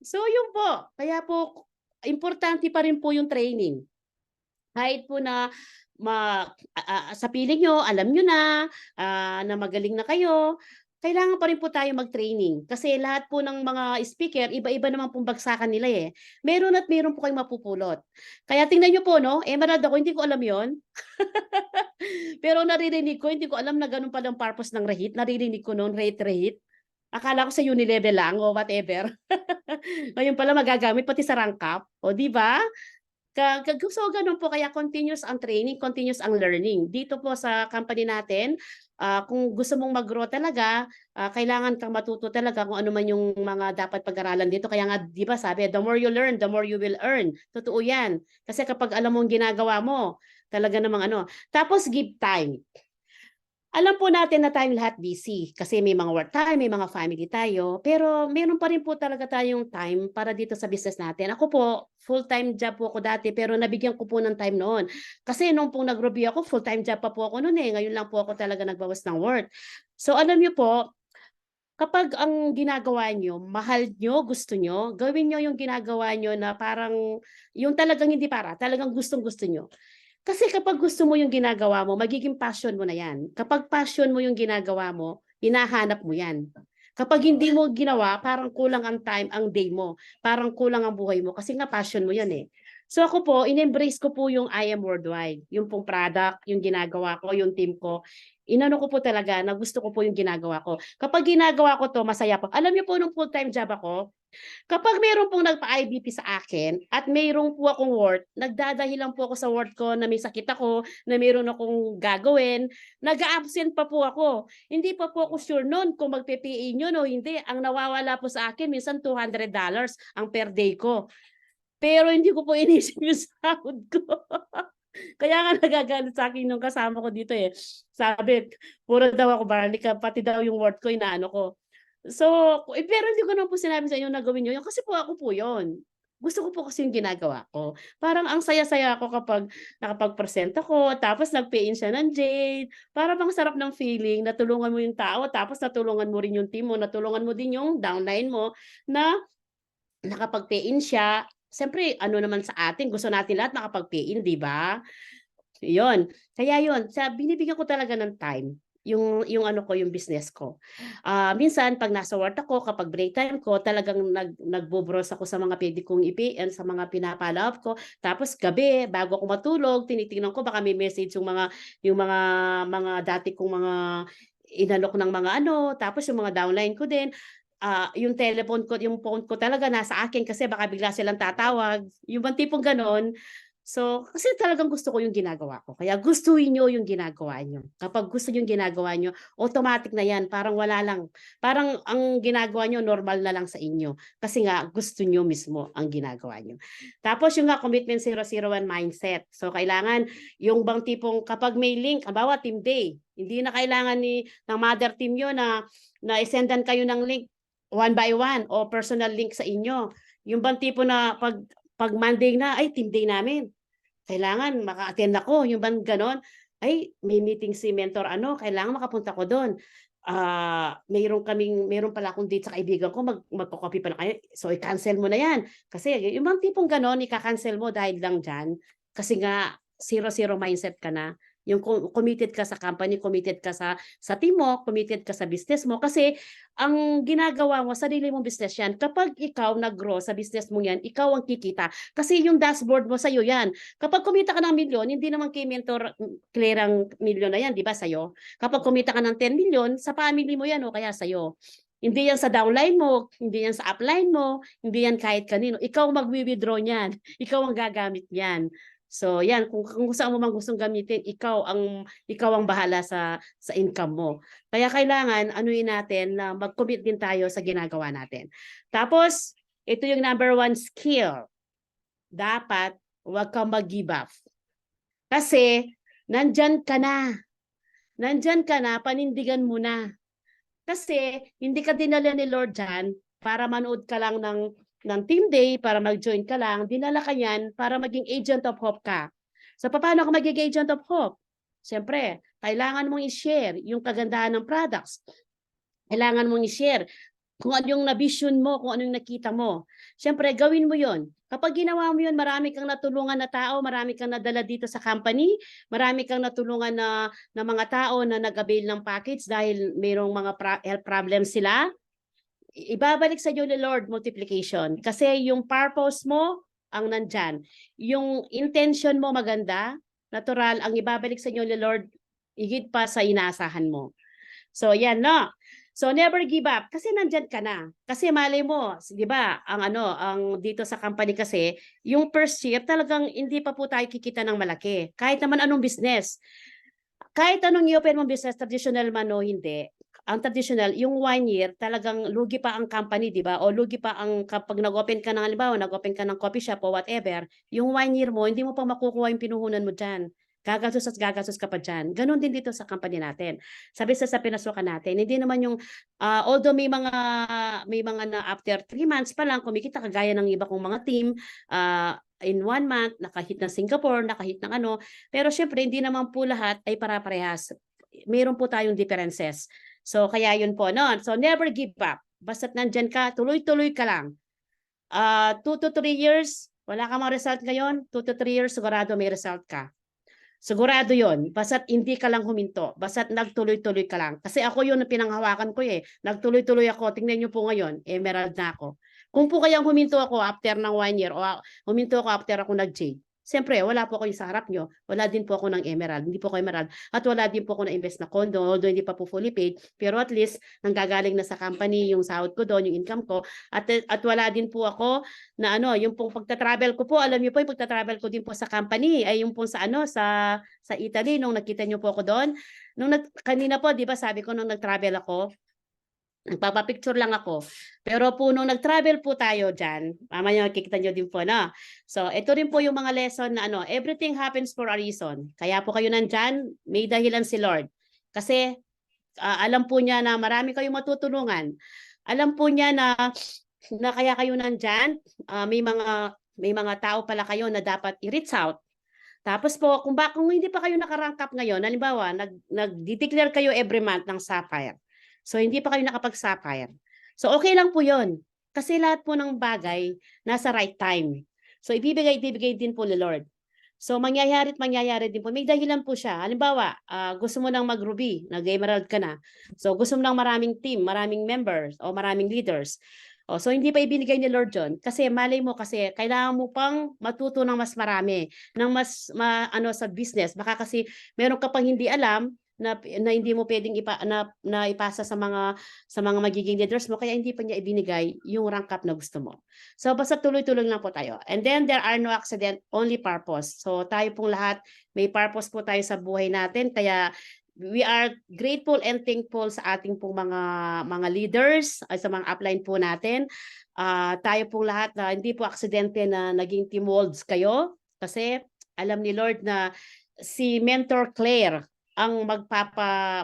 So yun po, kaya po importante pa rin po yung training. Kahit po na sa piling nyo, alam nyo na magaling na kayo, kailangan pa rin po tayo mag-training. Kasi lahat po ng mga speaker, iba-iba naman pong bagsakan nila eh. Meron at meron po kayong mapupulot. Kaya tingnan nyo po, no? Emerald ako, hindi ko alam yon. Pero naririnig ko, hindi ko alam na ganun palang purpose ng reheat. Naririnig ko noon, reheat. Akala ko sa Unilevel lang o whatever. Ngayon pala magagamit pati sa rank up. O di ba? So ganun po, kaya continuous ang training, continuous ang learning. Dito po sa company natin, kung gusto mong mag-grow talaga, kailangan kang matuto talaga kung ano man yung mga dapat pag-aralan dito. Kaya nga, di ba sabi, the more you learn, the more you will earn. Totoo yan. Kasi kapag alam mo ang ginagawa mo, talaga namang ano. Tapos give time. Alam po natin na tayong lahat busy kasi may mga work time, may mga family tayo, pero meron pa rin po talaga tayong time para dito sa business natin. Ako po, full-time job po ako dati pero nabigyan ko po ng time noon. Kasi nung pong nag-review ako, full-time job pa po ako noon eh. Ngayon lang po ako talaga nagbawas ng work. So alam niyo po, kapag ang ginagawa niyo, mahal niyo, gusto niyo, gawin niyo yung ginagawa niyo na parang yung talagang hindi para, talagang gustong-gusto niyo. Kasi kapag gusto mo yung ginagawa mo, magiging passion mo na yan. Kapag passion mo yung ginagawa mo, hinahanap mo yan. Kapag hindi mo ginawa, parang kulang ang time, ang day mo. Parang kulang ang buhay mo kasi nga passion mo yan eh. So ako po, in-embrace ko po yung I Am Worldwide. Yung pong product, yung ginagawa ko, yung team ko. Inano ko po talaga na gusto ko po yung ginagawa ko. Kapag ginagawa ko to, masaya po. Alam niyo po, nung full-time job ako, kapag mayroon pong nagpa-IBP sa akin at mayroon po akong work, nagdadahilan po ako sa work ko na may sakit ako, na mayroon akong gagawin, nag-absent pa po ako. Hindi pa po ako sure noon kung magpe-PA yun o hindi. Ang nawawala po sa akin, minsan $200 ang per day ko. Pero hindi ko po inisip yung sahod ko. Kaya nga nagagalit sa akin yung kasama ko dito eh. Sabi, puro daw ako barlika, pati daw yung work ko, inaano ko. So, pero hindi ko naman po sinabi sa inyo na gawin nyo yun kasi po ako po yun. Gusto ko po kasi yung ginagawa ko. Parang ang saya-saya ako kapag nakapag-present ako, tapos nag-pay-in siya ng Jade. Para bang sarap ng feeling, natulungan mo yung tao, tapos natulungan mo rin yung team mo, natulungan mo din yung downline mo na nakapag-pay-in siya. Siyempre, ano naman sa atin, gusto natin lahat makapag-pay-in, di ba? Yun. Kaya yun, binibigyan ko talaga ng time yung ano ko, yung business ko. Minsan pag nasa work ako, kapag break time ko, talagang nagbo-browse ako sa mga pwede kong i-PN, sa mga pinapala up ko. Tapos gabi, bago ako matulog, tinitingnan ko baka may message yung mga dati kong mga inalok ng mga ano, tapos yung mga downline ko din, yung telephone ko, yung phone ko talaga nasa akin kasi baka bigla silang tatawag. Yung bang tipong ganon. So, kasi talagang gusto ko yung ginagawa ko. Kaya gustuhin nyo yung ginagawa nyo. Kapag gusto nyo yung ginagawa nyo, automatic na yan. Parang wala lang. Parang ang ginagawa nyo, normal na lang sa inyo. Kasi nga, gusto nyo mismo ang ginagawa nyo. Tapos yung nga, commitment 001 mindset. So, kailangan yung bang tipong kapag may link, halimbawa team day, hindi na kailangan ng mother team nyo na isendan kayo ng link one by one o personal link sa inyo. Yung bang tipo na pag Monday na, ay team day namin. Kailangan maka-attend ako. Yung bang ganon, ay may meeting si mentor ano, kailangan makapunta ko doon. Mayroon pala akong date sa kaibigan ko, magko-copy pa na kayo. So i-cancel mo na yan. Kasi yung bang tipong ganon, i-cancel mo dahil lang dyan. Kasi nga, 0-0 mindset ka na. Yung committed ka sa company, committed ka sa team mo, committed ka sa business mo. Kasi ang ginagawa mo, sarili mong business yan. Kapag ikaw nag-grow sa business mo yan, ikaw ang kikita. Kasi yung dashboard mo sa'yo yan. Kapag kumita ka ng milyon, hindi naman kay mentor clear ang milyon na yan, di ba sa'yo? Kapag kumita ka ng 10 milyon, sa family mo yan o kaya sa'yo. Hindi yan sa downline mo, hindi yan sa upline mo, hindi yan kahit kanino. Ikaw mag-withdraw niyan. Ikaw ang gagamit niyan. So, yan, kung saan mo mang gustong gamitin, ikaw ang bahala sa income mo. Kaya kailangan anuin natin na mag-commit din tayo sa ginagawa natin. Tapos, ito yung number 1 skill. Dapat huwag kang mag-give up. Kasi nandyan ka na. Nandyan ka na, panindigan mo na. Kasi hindi ka dinala ni Lord dyan para manood ka lang ng team day, para mag-join ka lang. Dinala ka yan para maging agent of hope ka. So paano ka maging agent of hope? Siyempre, kailangan mong i-share yung kagandahan ng products. Kailangan mong i-share kung ano yung na-vision mo, kung ano yung nakita mo. Siyempre, gawin mo yon. Kapag ginawa mo yun, marami kang natulungan na tao, marami kang nadala dito sa company, marami kang natulungan na mga tao na nag-avail ng package dahil mayroong mga health problems sila. Ibabalik sa iyo ni Lord multiplication. Kasi yung purpose mo ang nandyan. Yung intention mo maganda, natural, ang ibabalik sa iyo ni Lord, higit pa sa inaasahan mo. So, yan, no? So, never give up. Kasi nandyan ka na. Kasi malay mo, di ba, ang dito sa company kasi, yung first year, talagang hindi pa po tayo kikita ng malaki. Kahit naman anong business. Kahit anong i-open mong business, traditional man o hindi, ang traditional, yung 1 year, talagang lugi pa ang company, di ba? O lugi pa ang, kapag nag-open ka ng, halimbawa, nag-open ka ng coffee shop o whatever, yung 1 year mo, hindi mo pa makukuha yung pinuhunan mo dyan. Gagastos at gagastos ka pa dyan. Ganon din dito sa company natin. Sabi sa pinasukan natin, hindi naman yung, although may mga na after 3 months pa lang, kumikita kagaya ng iba kong mga team, in 1 month, nakahit ng Singapore, nakahit ng ano, pero syempre, hindi naman po lahat ay para-parehas. Mayroon po tayong differences. So, kaya yun po, no? So, never give up. Basta't nandyan ka, tuloy-tuloy ka lang. 2 to 3 years, wala ka mga result ngayon, 2 to 3 years, sigurado may result ka. Sigurado yon. Basta't hindi ka lang huminto. Basta't nagtuloy-tuloy ka lang. Kasi ako yun ang pinanghawakan ko eh. Nagtuloy-tuloy ako. Tingnan nyo po ngayon, emerald na ako. Kung po kayang huminto ako after ng 1 year o huminto ako after ako nag-J, siyempre, wala po ako sa harap nyo. Wala din po ako ng emerald. Hindi po ako emerald. At wala din po ako na-invest na condo, although hindi pa po fully paid. Pero at least, nanggagaling na sa company yung sahod ko doon, yung income ko. At wala din po ako na yung pong pagta-travel ko po, alam niyo po, yung pagta-travel ko din po sa company, ay yung po sa Italy, nung nakita niyo po ako doon. Kanina po, di ba sabi ko nung nag-travel ako, nagpapapicture lang ako. Pero po nung nag-travel po tayo dyan, mamaya makikita nyo din po, no? So, ito rin po yung mga lesson na everything happens for a reason. Kaya po kayo nandyan, may dahilan si Lord. Kasi alam po niya na marami kayong matutulungan. Alam po niya na kaya kayo nandyan, may mga tao pala kayo na dapat i-reach out. Tapos po, kung hindi pa kayo nakarank up ngayon, halimbawa, nag-declare kayo every month ng Sapphire. So, hindi pa kayo nakapag-Sapphire. So, okay lang po yun. Kasi lahat po ng bagay nasa right time. So, ibibigay din po ni Lord. So, mangyayari din po. May dahilan po siya. Halimbawa, gusto mo nang mag-Ruby, nag-Emerald ka na. So, gusto mo nang maraming team, maraming members, o maraming leaders. So, hindi pa ibinigay ni Lord John. Kasi malay mo kasi kailangan mo pang matuto ng mas marami, ng sa business. Baka kasi meron ka pang hindi alam na hindi mo pwedeng na ipasa sa mga magiging leaders mo, kaya hindi pa niya ibinigay yung rank up na gusto mo. So basta tuloy-tuloy lang po tayo. And then there are no accident, only purpose. So tayo pong lahat may purpose po tayo sa buhay natin, kaya we are grateful and thankful sa ating pong mga leaders, sa mga upline po natin. Tayo pong lahat na hindi po aksidente na naging Team Wolds kayo, kasi alam ni Lord na si Mentor Claire ang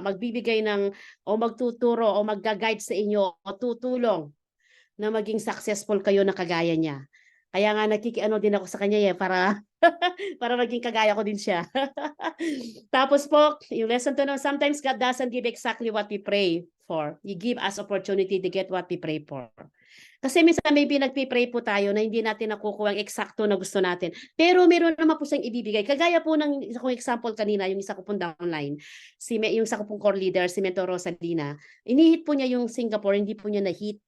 magbibigay ng o magtuturo o magga-guide sa inyo o tutulong na maging successful kayo na kagaya niya. Kaya nga nakikiano din ako sa kanya para para maging kagaya ko din siya. Tapos po, yung lesson to know, sometimes God doesn't give exactly what we pray for. He give us opportunity to get what we pray for. Kasi minsan may pinagpipray po tayo na hindi natin nakukuha ang eksakto na gusto natin. Pero meron naman po siyang ibibigay. Kagaya po ng isa kong example kanina, yung isa ko pong downline, yung isa ko pong core leader, si Mentor Rosalina, inihit po niya yung Singapore, hindi po niya na-hit.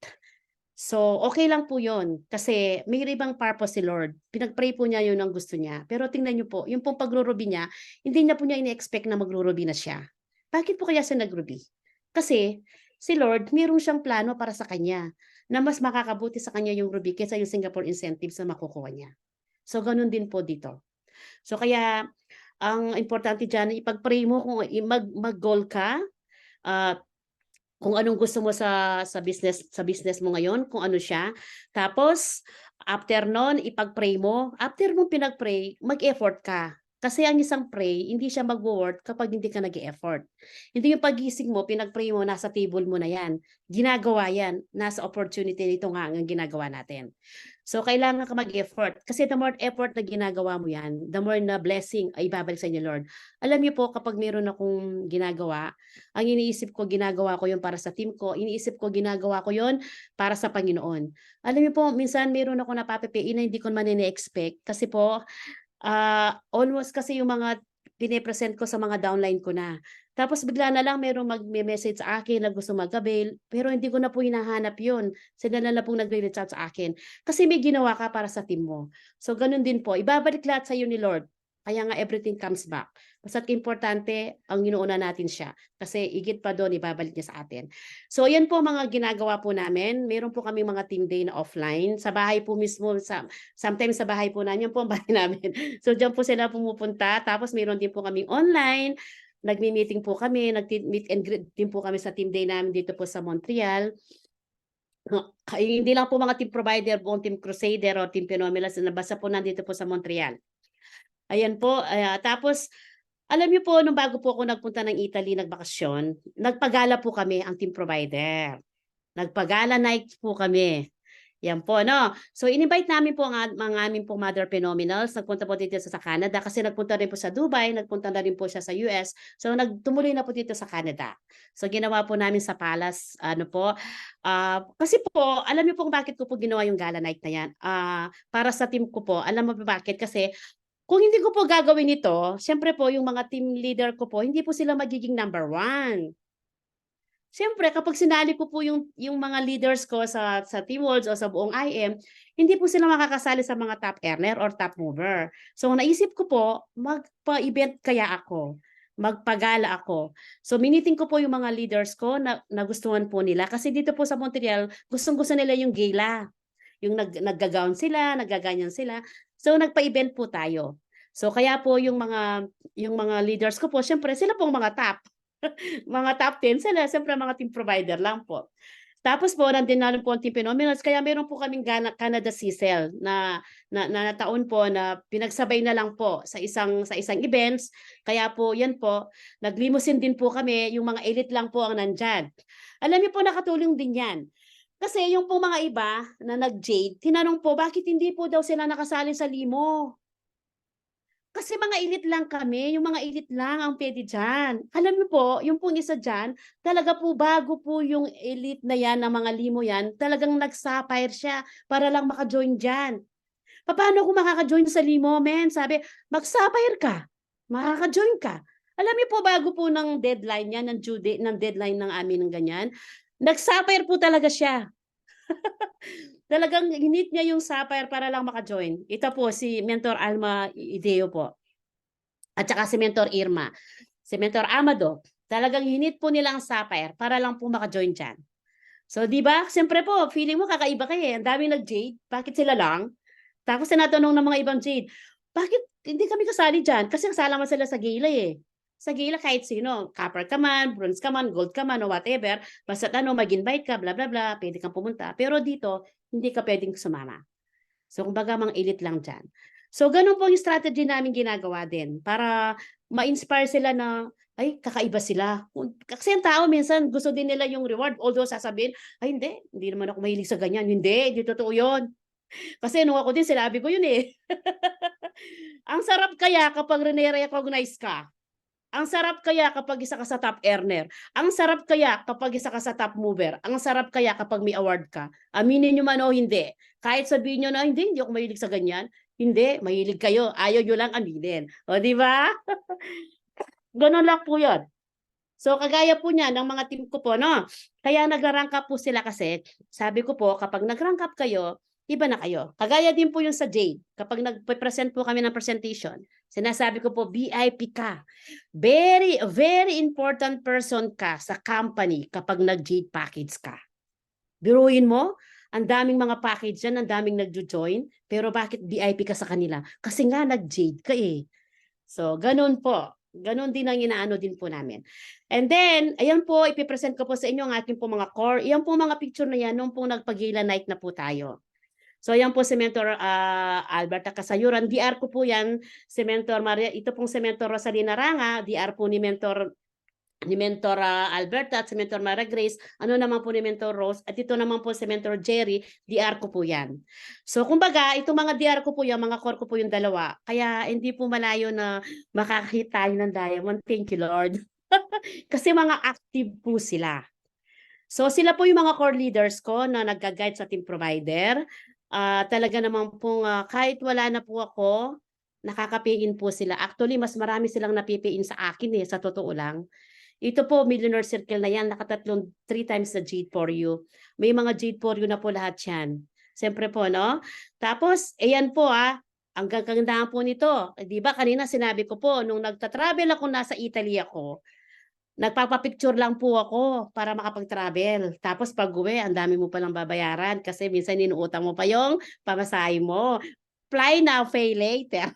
So, okay lang po yun. Kasi may ibang purpose si Lord. Pinag-pray po niya yun ang gusto niya. Pero tingnan niyo po, yung pong pagrurubi niya, hindi niya po niya ina-expect na magrurubi na siya. Bakit po kaya siya nagrubi? Kasi si Lord, mayroon siyang plano para sa kanya na mas makakabuti sa kanya yung ruby kaysa yung Singapore incentives na makukuha niya. So, ganun din po dito. So, kaya ang importante dyan, ipag-pray mo kung mag-goal ka, kung anong gusto mo sa business mo ngayon, kung ano siya. Tapos after noon, ipag-pray mo. After mo pinag-pray, mag-effort ka. Kasi ang isang pray, hindi siya mag-work kapag hindi ka nag-e-effort. Hindi yung pagising mo, pinag-pray mo, nasa table mo na yan. Ginagawa yan. Nasa opportunity nito nga ang ginagawa natin. So, kailangan ka mag-effort. Kasi the more effort na ginagawa mo yan, the more na blessing ay ibabalik sa inyo, Lord. Alam niyo po, kapag meron akong ginagawa, ang iniisip ko, ginagawa ko yun para sa team ko. Iniisip ko, ginagawa ko yun para sa Panginoon. Alam niyo po, minsan meron ako napapapiin na hindi ko man ini-expect. Kasi po, almost kasi yung mga pinipresent ko sa mga downline ko na. Tapos bigla na lang merong mag-message sa akin na gusto mag-avail, pero hindi ko na po hinahanap yun. Sila na lang pong nagre-reach out sa akin. Kasi may ginawa ka para sa team mo. So ganun din po, ibabalik lahat sa iyo ni Lord. Kaya nga everything comes back. Basta't importante, ang inuuna natin siya. Kasi igit pa doon, ibabalik niya sa atin. So yan po mga ginagawa po namin. Meron po kami mga team day na offline. Sa bahay po mismo, sometimes sa bahay po namin, yan po ang bahay namin. So diyan po sila pumupunta. Tapos meron din po kami online. Nagmi-meeting po kami, nag-meet and greet din po kami sa team day namin dito po sa Montreal. Hindi lang po mga team provider, buong team Crusader o team Phenomenal, basta po nandito po sa Montreal. Ayan po, tapos alam niyo po, nung bago po ako nagpunta ng Italy, nagbakasyon, nagpagala po kami ang team provider. Nagpagala night po kami. Yan po, no? So, in-invite namin po ang mga aming po Mother Phenomenals. Nagpunta po dito sa Canada kasi nagpunta rin po sa Dubai, nagpunta na rin po siya sa US. So, tumuloy na po dito sa Canada. So, ginawa po namin sa Palace, ano po. Kasi po, alam niyo po bakit ko po ginawa yung gala night na yan. Para sa team ko po, alam mo ba bakit? Kasi kung hindi ko po gagawin ito, siyempre po yung mga team leader ko po, hindi po sila magiging number 1. Siyempre kapag sinali ko po yung mga leaders ko sa Team Worlds o sa buong IM, hindi po sila makakasali sa mga top earner or top mover. So naisip ko po, magpa-event kaya ako, magpagala ako. So miniting ko po yung mga leaders ko na nagustuhan po nila kasi dito po sa Montreal, gustong-gusto nila yung gala. Yung nagga-gown sila, naggaganyan sila. So nagpa-event po tayo. So kaya po yung mga leaders ko po, siyempre sila pong mga top. Mga top 10 sila, siyempre mga team provider lang po. Tapos po, nandun na rin po ang Team Phenomenals, kaya meron po kaming Canada CCL na taon po na pinagsabay na lang po sa isang events. Kaya po, yan po, naglimusin din po kami, yung mga elite lang po ang nandyan. Alam niyo po, nakatulong din yan. Kasi yung po mga iba na nag-jade, tinanong po, bakit hindi po daw sila nakasali sa limo? Kasi mga elite lang kami, yung mga elite lang ang puwede diyan. Alam niyo po, yung pong isa diyan, talaga po bago po yung elite na yan, ng mga limo yan, talagang nag-sapphire siya para lang maka-join diyan. Papaano ako makaka-join sa limo, men? Sabi, mag-sapphire ka, makaka-join ka. Alam niyo po, bago po ng deadline niya, ng due date, ng deadline ng amin ng ganyan, nag-sapphire po talaga siya. Talagang hinit niya yung sapphire para lang maka-join. Ito po si Mentor Alma Ideo po. At saka si Mentor Irma. Si Mentor Amado. Talagang hinit po nila ang Sapphire para lang po maka-join diyan. So, 'di ba? Siyempre po, feeling mo kakaiba ka eh. Ang daming nag-Jade, bakit sila lang? Tapos tinatanong ng mga ibang Jade, bakit hindi kami kasali diyan? Kasi kasama sila sa gala eh. Sa gala kahit sino, copper ka man, bronze ka man, gold ka man, o whatever, basta ano, mag-invite ka, bla bla bla, pwede kang pumunta. Pero dito, hindi ka pwedeng sumama. So, kumbaga, mga elite lang dyan. So, ganun po yung strategy namin ginagawa din para ma-inspire sila na, ay, kakaiba sila. Kasi ang tao minsan gusto din nila yung reward. Although sasabihin, ay hindi naman ako mahilig sa ganyan. Hindi totoo yun. Kasi nung ako din, sinabi ko yun eh. Ang sarap kaya kapag recognize ka. Ang sarap kaya kapag isa ka sa top earner. Ang sarap kaya kapag isa ka sa top mover. Ang sarap kaya kapag may award ka. Aminin nyo man o hindi. Kahit sabihin nyo na, hindi ako mahilig sa ganyan. Hindi, mahilig kayo. Ayaw nyo lang aminin. O, di ba? Ganun lang po yun. So, kagaya po niya ng mga team ko po, no? Kaya nag-rank up po sila kasi, sabi ko po, kapag nag-rank up kayo, iba na kayo. Kagaya din po yung sa Jade. Kapag nag-present po kami ng presentation, sinasabi ko po, VIP ka. Very, very important person ka sa company kapag nag-Jade package ka. Biruin mo, ang daming mga package dyan, ang daming nag-join, pero bakit VIP ka sa kanila? Kasi nga nag-Jade ka eh. So, ganun po. Ganun din ang inaano din po namin. And then, ayan po, ipipresent ko po sa inyo ang aking po mga core. Ayan po mga picture na yan, nung po nagpagila night na po tayo. So, ayan po si Mentor Alberta Kasayuran. DR ko po yan, si Mentor Maria. Ito pong si Mentor Rosalina Ranga. DR po ni Mentor Alberta at si Mentor Mara Grace, ano naman po ni Mentor Rose, at ito naman po si Mentor Jerry, DR ko po yan. So, kumbaga, itong mga DR ko po yan, mga core ko po yung dalawa. Kaya hindi po malayo na makakita tayo ng diamond. Thank you, Lord. Kasi mga active po sila. So, sila po yung mga core leaders ko na nag-guide sa team provider. Talaga naman pong kahit wala na po ako, nakakapiin po sila. Actually, mas marami silang napipiin sa akin sa totoo lang. Ito po, Millionaire Circle na yan, nakatatlong 3 times na Jade for You. May mga Jade for You na po lahat yan. Siyempre po, no? Tapos, ayan po ang kagandahan po nito. Di ba kanina sinabi ko po, nung nagta-travel ako, nasa Italy ako, nagpapapicture lang po ako para makapag-travel. Tapos pag uwi, ang dami mo palang babayaran kasi minsan inuutang mo pa yung pamasahe mo. Fly now, pay later.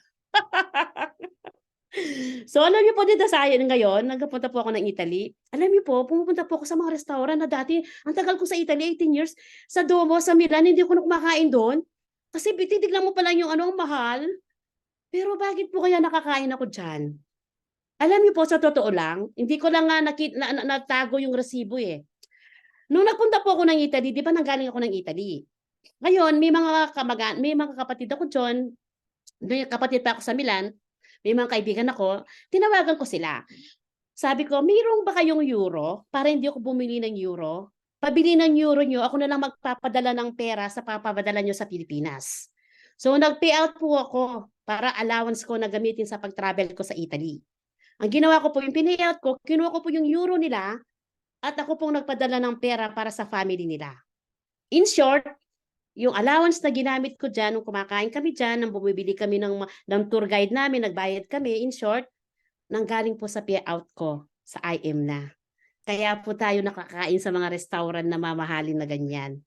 So, alam niyo po dito sa akin ngayon, nagpunta po ako ng Italy. Alam niyo po, pumupunta po ako sa mga restaurant na dati, ang tagal ko sa Italy, 18 years, sa Duomo, sa Milan, hindi ko na kumakain doon. Kasi titignan mo pa lang yung ang mahal. Pero bakit po kaya nakakain ako dyan? Alam niyo po, sa totoo lang, hindi ko lang nga natago yung resibo eh. Nung nagpunta po ako ng Italy, di ba nanggaling ako ng Italy? Ngayon, may mga kapatid ako dyan, may kapatid pa ako sa Milan, may mga kaibigan ako, tinawagan ko sila. Sabi ko, mayroong ba kayong euro para hindi ako bumili ng euro? Pabili ng euro nyo, ako na lang magpapadala ng pera sa papapadala nyo sa Pilipinas. So, nag-pay out po ako para allowance ko na gamitin sa pag-travel ko sa Italy. Ang ginawa ko po, yung pin-pay out ko, kinuha ko po yung euro nila at ako pong nagpadala ng pera para sa family nila. In short, yung allowance na ginamit ko dyan, nung kumakain kami dyan, nang bumibili kami ng tour guide namin, nagbayad kami, in short, nanggaling po sa payout ko sa IM na. Kaya po tayo nakakain sa mga restaurant na mamahalin na ganyan.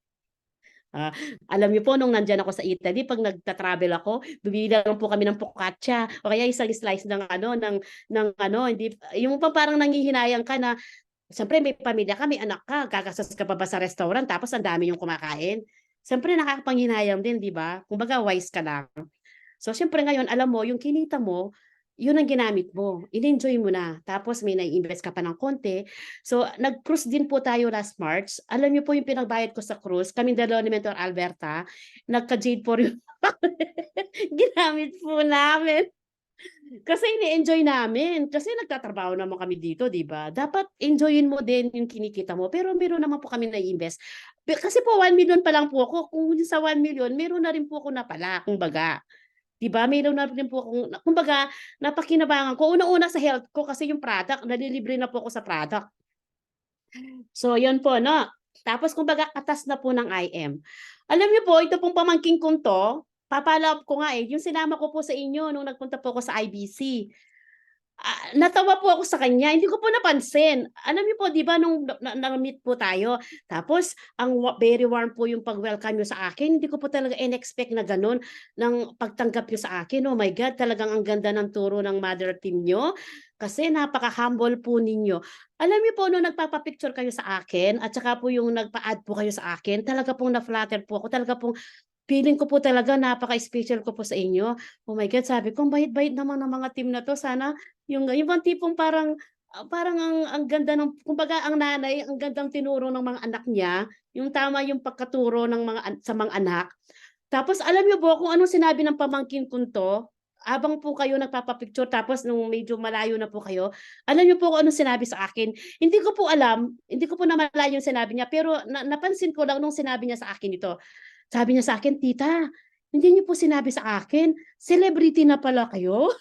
Alam niyo po, nung nandyan ako sa Italy, pag nagta-travel ako, bibili lang po kami ng focaccia o kaya isang slice hindi, yung parang nanghihinayang ka na, siyempre may pamilya ka, may anak ka, gagastos ka pa ba sa restaurant tapos ang dami yung kumakain? Siyempre nakakapanghinayang din, di ba? Kumbaga wise ka lang. So siyempre ngayon, alam mo, yung kinita mo, yun ang ginamit mo. In-enjoy mo na. Tapos may nai-invest ka pa ng konti. So nag-cruise din po tayo last March. Alam niyo po yung pinagbayad ko sa cruise, kaming dalawa ni Mentor Alberta, nagka-Jade for You. Ginamit po namin. Kasi ini-enjoy namin. Kasi nagtatrabaho naman kami dito, di ba? Dapat enjoyin mo din yung kinikita mo. Pero meron naman po kami na-invest. Kasi po 1 million pa lang po ako. Kung sa 1 million, meron na rin po ako napala, kumbaga. Di ba? Meron na rin po akong, kumbaga, napakinabangan ko. Una-una sa health ko kasi yung product, nalilibre na po ako sa product. So, yun po, no? Tapos, kumbaga, katas na po ng IM. Alam niyo po, ito pong pamangking kong to, papalap ko nga yung sinama ko po sa inyo nung nagpunta po ako sa IBC. Natawa po ako sa kanya, hindi ko po napansin. Alam niyo po, 'di ba nung na-meet po tayo, tapos very warm po yung pag-welcome niyo sa akin. Hindi ko po talaga in-expect na gano'n ng pagtanggap niyo sa akin. Oh my God, talagang ang ganda ng turo ng mother team niyo, kasi napaka-humble po ninyo. Alam niyo po nung nagpapa-picture kayo sa akin at saka po yung nagpa-add po kayo sa akin, talaga pong na-flatter po ako. Talaga pong feeling ko po talaga napaka-special ko po sa inyo. Oh my God, sabi ko, ang bait-bait naman ng mga team na 'to. Sana yung bang tipong parang, parang ang ganda ng kumbaga ang nanay, ang gandang tinuro ng mga anak niya, yung tama yung pagkaturo ng sa mga anak. Tapos alam niyo po kung anong sinabi ng pamangkin kong 'to, habang po kayo nagpapa-picture tapos nung medyo malayo na po kayo, alam niyo po kung anong sinabi sa akin? Hindi ko po alam, hindi ko po namalayan yung sinabi niya, pero napansin ko lang nung sinabi niya sa akin ito. Sabi niya sa akin, "Tita, hindi niyo po sinabi sa akin, celebrity na pala kayo?"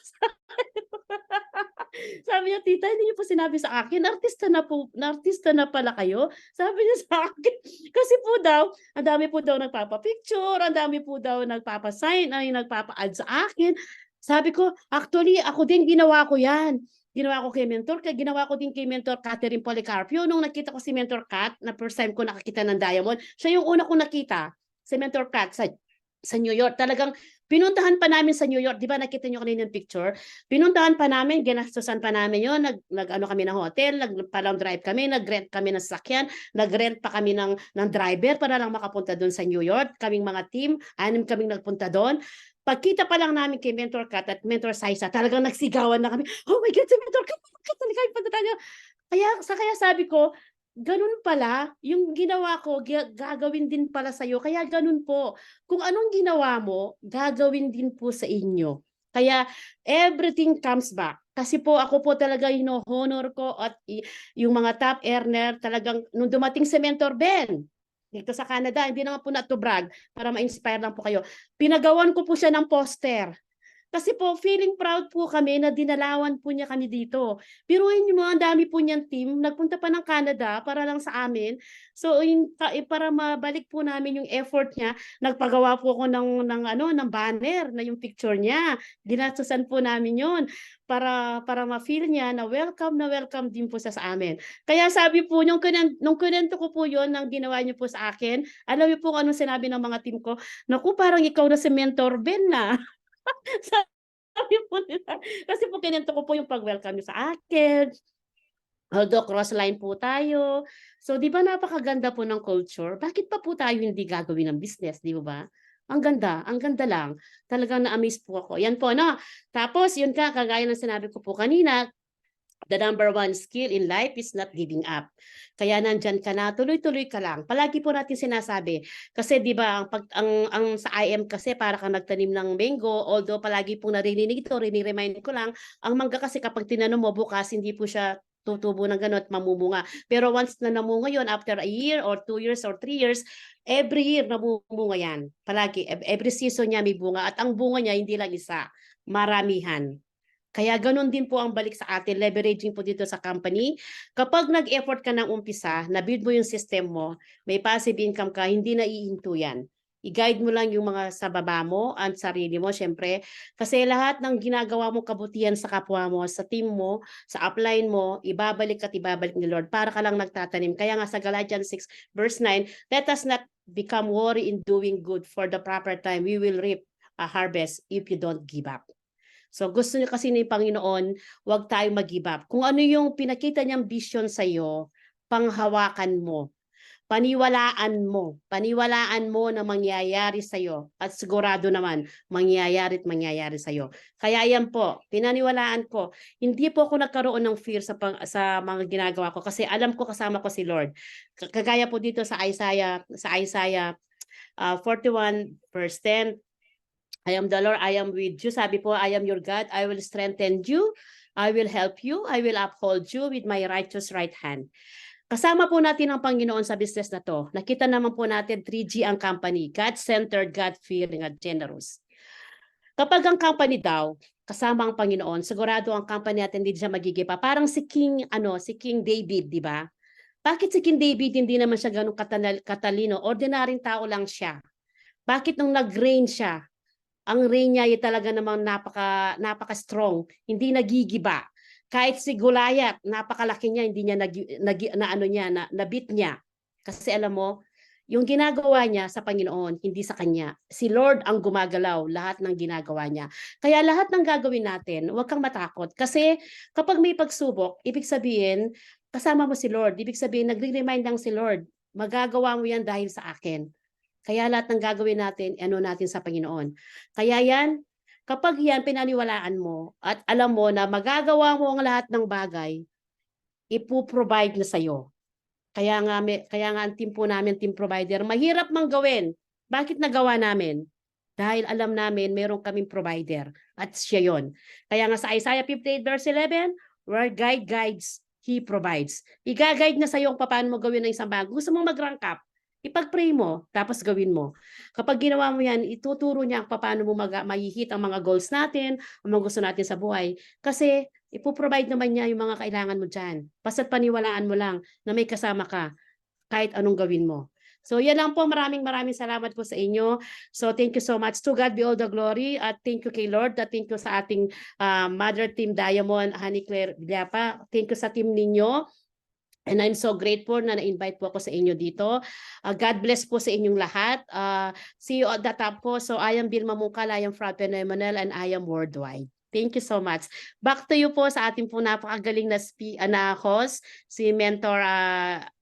Sabi niya, "Tita, hindi niyo po sinabi sa akin, artista na pala kayo?" Sabi niya sa akin. Kasi po daw, ang dami po daw nagpapa-picture, ang dami po daw nagpapa-sign ay nagpapa-add sa akin. Sabi ko, "Actually, ako din ginawa ko 'yan. Ginawa ko kay Mentor, kaya ginawa ko din kay Mentor Catherine Policarpio nung nakita ko si Mentor Cat, na first time ko nakakita ng diamond, siya yung una kong nakita, si Mentor Cat sa New York. Talagang pinuntahan pa namin sa New York, 'di ba nakita niyo kanina yung picture? Pinuntahan pa namin, ginastusan pa namin 'yon, nag-ano kami ng hotel, nagpa-long drive kami, nag-rent kami ng sasakyan, nag-rent pa kami ng driver para lang makapunta do'n sa New York. Kaming mga team, 6 kaming nagpunta do'n. Pagkita pa lang namin kay Mentor Kat at Mentor Saisa, talagang nagsigawan na kami, "Oh my God, si Mentor Kat, talaga yung punta tayo." Kaya sabi ko, gano'n pala, yung ginawa ko gagawin din pala sa'yo, kaya gano'n po. Kung anong ginawa mo, gagawin din po sa inyo. Kaya everything comes back. Kasi po ako po talaga hino-honor ko at yung mga top earner talagang nung dumating si Mentor Ben, dito sa Canada, hindi naman po na to brag, para ma-inspire lang po kayo. Pinagawan ko po siya ng poster. Kasi po feeling proud po kami na dinalawan po niya kami dito. Biruin niyo mo, ang dami po niyang team, nagpunta pa ng Canada para lang sa amin. So para mabalik po namin yung effort niya, nagpagawa po ako ng banner na yung picture niya. Ginastusan po namin 'yon para ma-feel niya na welcome din po siya sa amin. Kaya sabi po nung kinuwento ko po 'yon ng ginawa niyo po sa akin, alam niyo po kung anong sinabi ng mga team ko, "Naku, parang ikaw na si Mentor Ben, ah." Sabi po nila, kasi po kinuwento ko po yung pag-welcome niyo sa akin, although cross line po tayo. So 'di ba napakaganda po ng culture, bakit pa po tayo hindi gagawin ng business, 'di ba? Ang ganda lang. Talagang na-amaze po ako, 'yan po 'no. Tapos yun nga, kagaya ng sinabi ko po kanina, the number one skill in life is not giving up. Kaya nandiyan ka na, tuloy-tuloy ka lang. Palagi po natin sinasabi. Kasi 'di ba ang sa IM kasi para kang nagtanim ng mango, although palagi pong naririnig ito, remind ko lang, ang mangga kasi kapag tinanong mo bukas hindi po siya tutubo ng gano'n at mamumunga. Pero once na namunga 'yon after a year or 2 years or 3 years, every year namumunga 'yan. Palagi, every season niya may bunga at ang bunga niya hindi lang isa, maramihan. Kaya gano'n din po ang balik sa atin, leveraging po dito sa company. Kapag nag-effort ka ng umpisa, na-build mo yung system mo, may passive income ka, hindi na ihinto yan. I-guide mo lang yung mga sa baba mo at sarili mo, syempre. Kasi lahat ng ginagawa mo kabutihan sa kapwa mo, sa team mo, sa upline mo, ibabalik ni Lord para ka lang nagtatanim. Kaya nga sa Galatians 6 verse 9, let us not become worry in doing good, for the proper time we will reap a harvest if you don't give up. So gusto niya kasi ni Panginoon, huwag tayong mag-give up. Kung ano yung pinakita niyang vision sa'yo, panghawakan mo. Paniwalaan mo na mangyayari sa'yo at sigurado naman mangyayari at mangyayari sa'yo. Kaya yan po, pinaniwalaan ko. Hindi po ako nagkaroon ng fear sa mga ginagawa ko kasi alam ko kasama ko si Lord. Kagaya po dito sa Isaiah 41 verse 10, I am the Lord, I am with you. Sabi po, I am your God, I will strengthen you, I will help you, I will uphold you with my righteous right hand. Kasama po natin ang Panginoon sa business na to. Nakita naman po natin 3G ang company, God-centered, God-fearing, at generous. Kapag ang company daw, kasama ang Panginoon, sigurado ang company natin hindi siya magigiba. Parang si King David, di ba? Bakit si King David hindi naman siya ganun katalino? Ordinaryong tao lang siya. Bakit nung nag-reign siya, ang reign niya ay talaga namang napaka-strong, hindi nagigiba. Kahit si Goliath, napakalaki niya, hindi niya nabit niya. Kasi alam mo, yung ginagawa niya sa Panginoon, hindi sa kanya. Si Lord ang gumagalaw lahat ng ginagawa niya. Kaya lahat ng gagawin natin, huwag kang matakot. Kasi kapag may pagsubok, ibig sabihin, kasama mo si Lord. Ibig sabihin, nagre-remind lang si Lord, magagawa mo yan dahil sa akin. Kaya lahat ng gagawin natin, ano natin sa Panginoon. Kaya yan, kapag yan pinaniwalaan mo at alam mo na magagawa mo ang lahat ng bagay, ipoprovide na sa'yo. Kaya nga ang team po namin, team provider, mahirap mang gawin. Bakit nagawa namin? Dahil alam namin meron kaming provider at siya yon. Kaya nga sa Isaiah 58 verse 11, where God guides, He provides. I-guide na sa'yo kung paano mo gawin ang isang bagay. Gusto mong mag-rank up, ipag-pray mo, tapos gawin mo. Kapag ginawa mo yan, ituturo niya kung paano mo mahihit ang mga goals natin, ang mga gusto natin sa buhay. Kasi ipoprovide naman niya yung mga kailangan mo dyan. Basta't paniwalaan mo lang na may kasama ka kahit anong gawin mo. So yan lang po, maraming salamat po sa inyo. So thank you so much. To God be all the glory. At thank you kay Lord. At thank you sa ating Mother Team Diamond, Honey Claire Villapa. Thank you sa team ninyo. And I'm so grateful na na-invite po ako sa inyo dito. God bless po sa inyong lahat. See you at the top po. So I am Vilma Mungkal, I am from Phenomenal, and I am worldwide. Thank you so much. Back to you po sa ating po napakagaling na host, si Mentor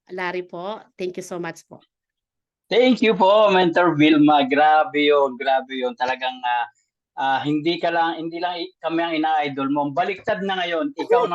Larry po. Thank you so much po. Thank you po, Mentor Vilma. Grabe yun, grabe yun. Talagang hindi lang kami ang ina-idol mo. Baliktad na ngayon. Ikaw na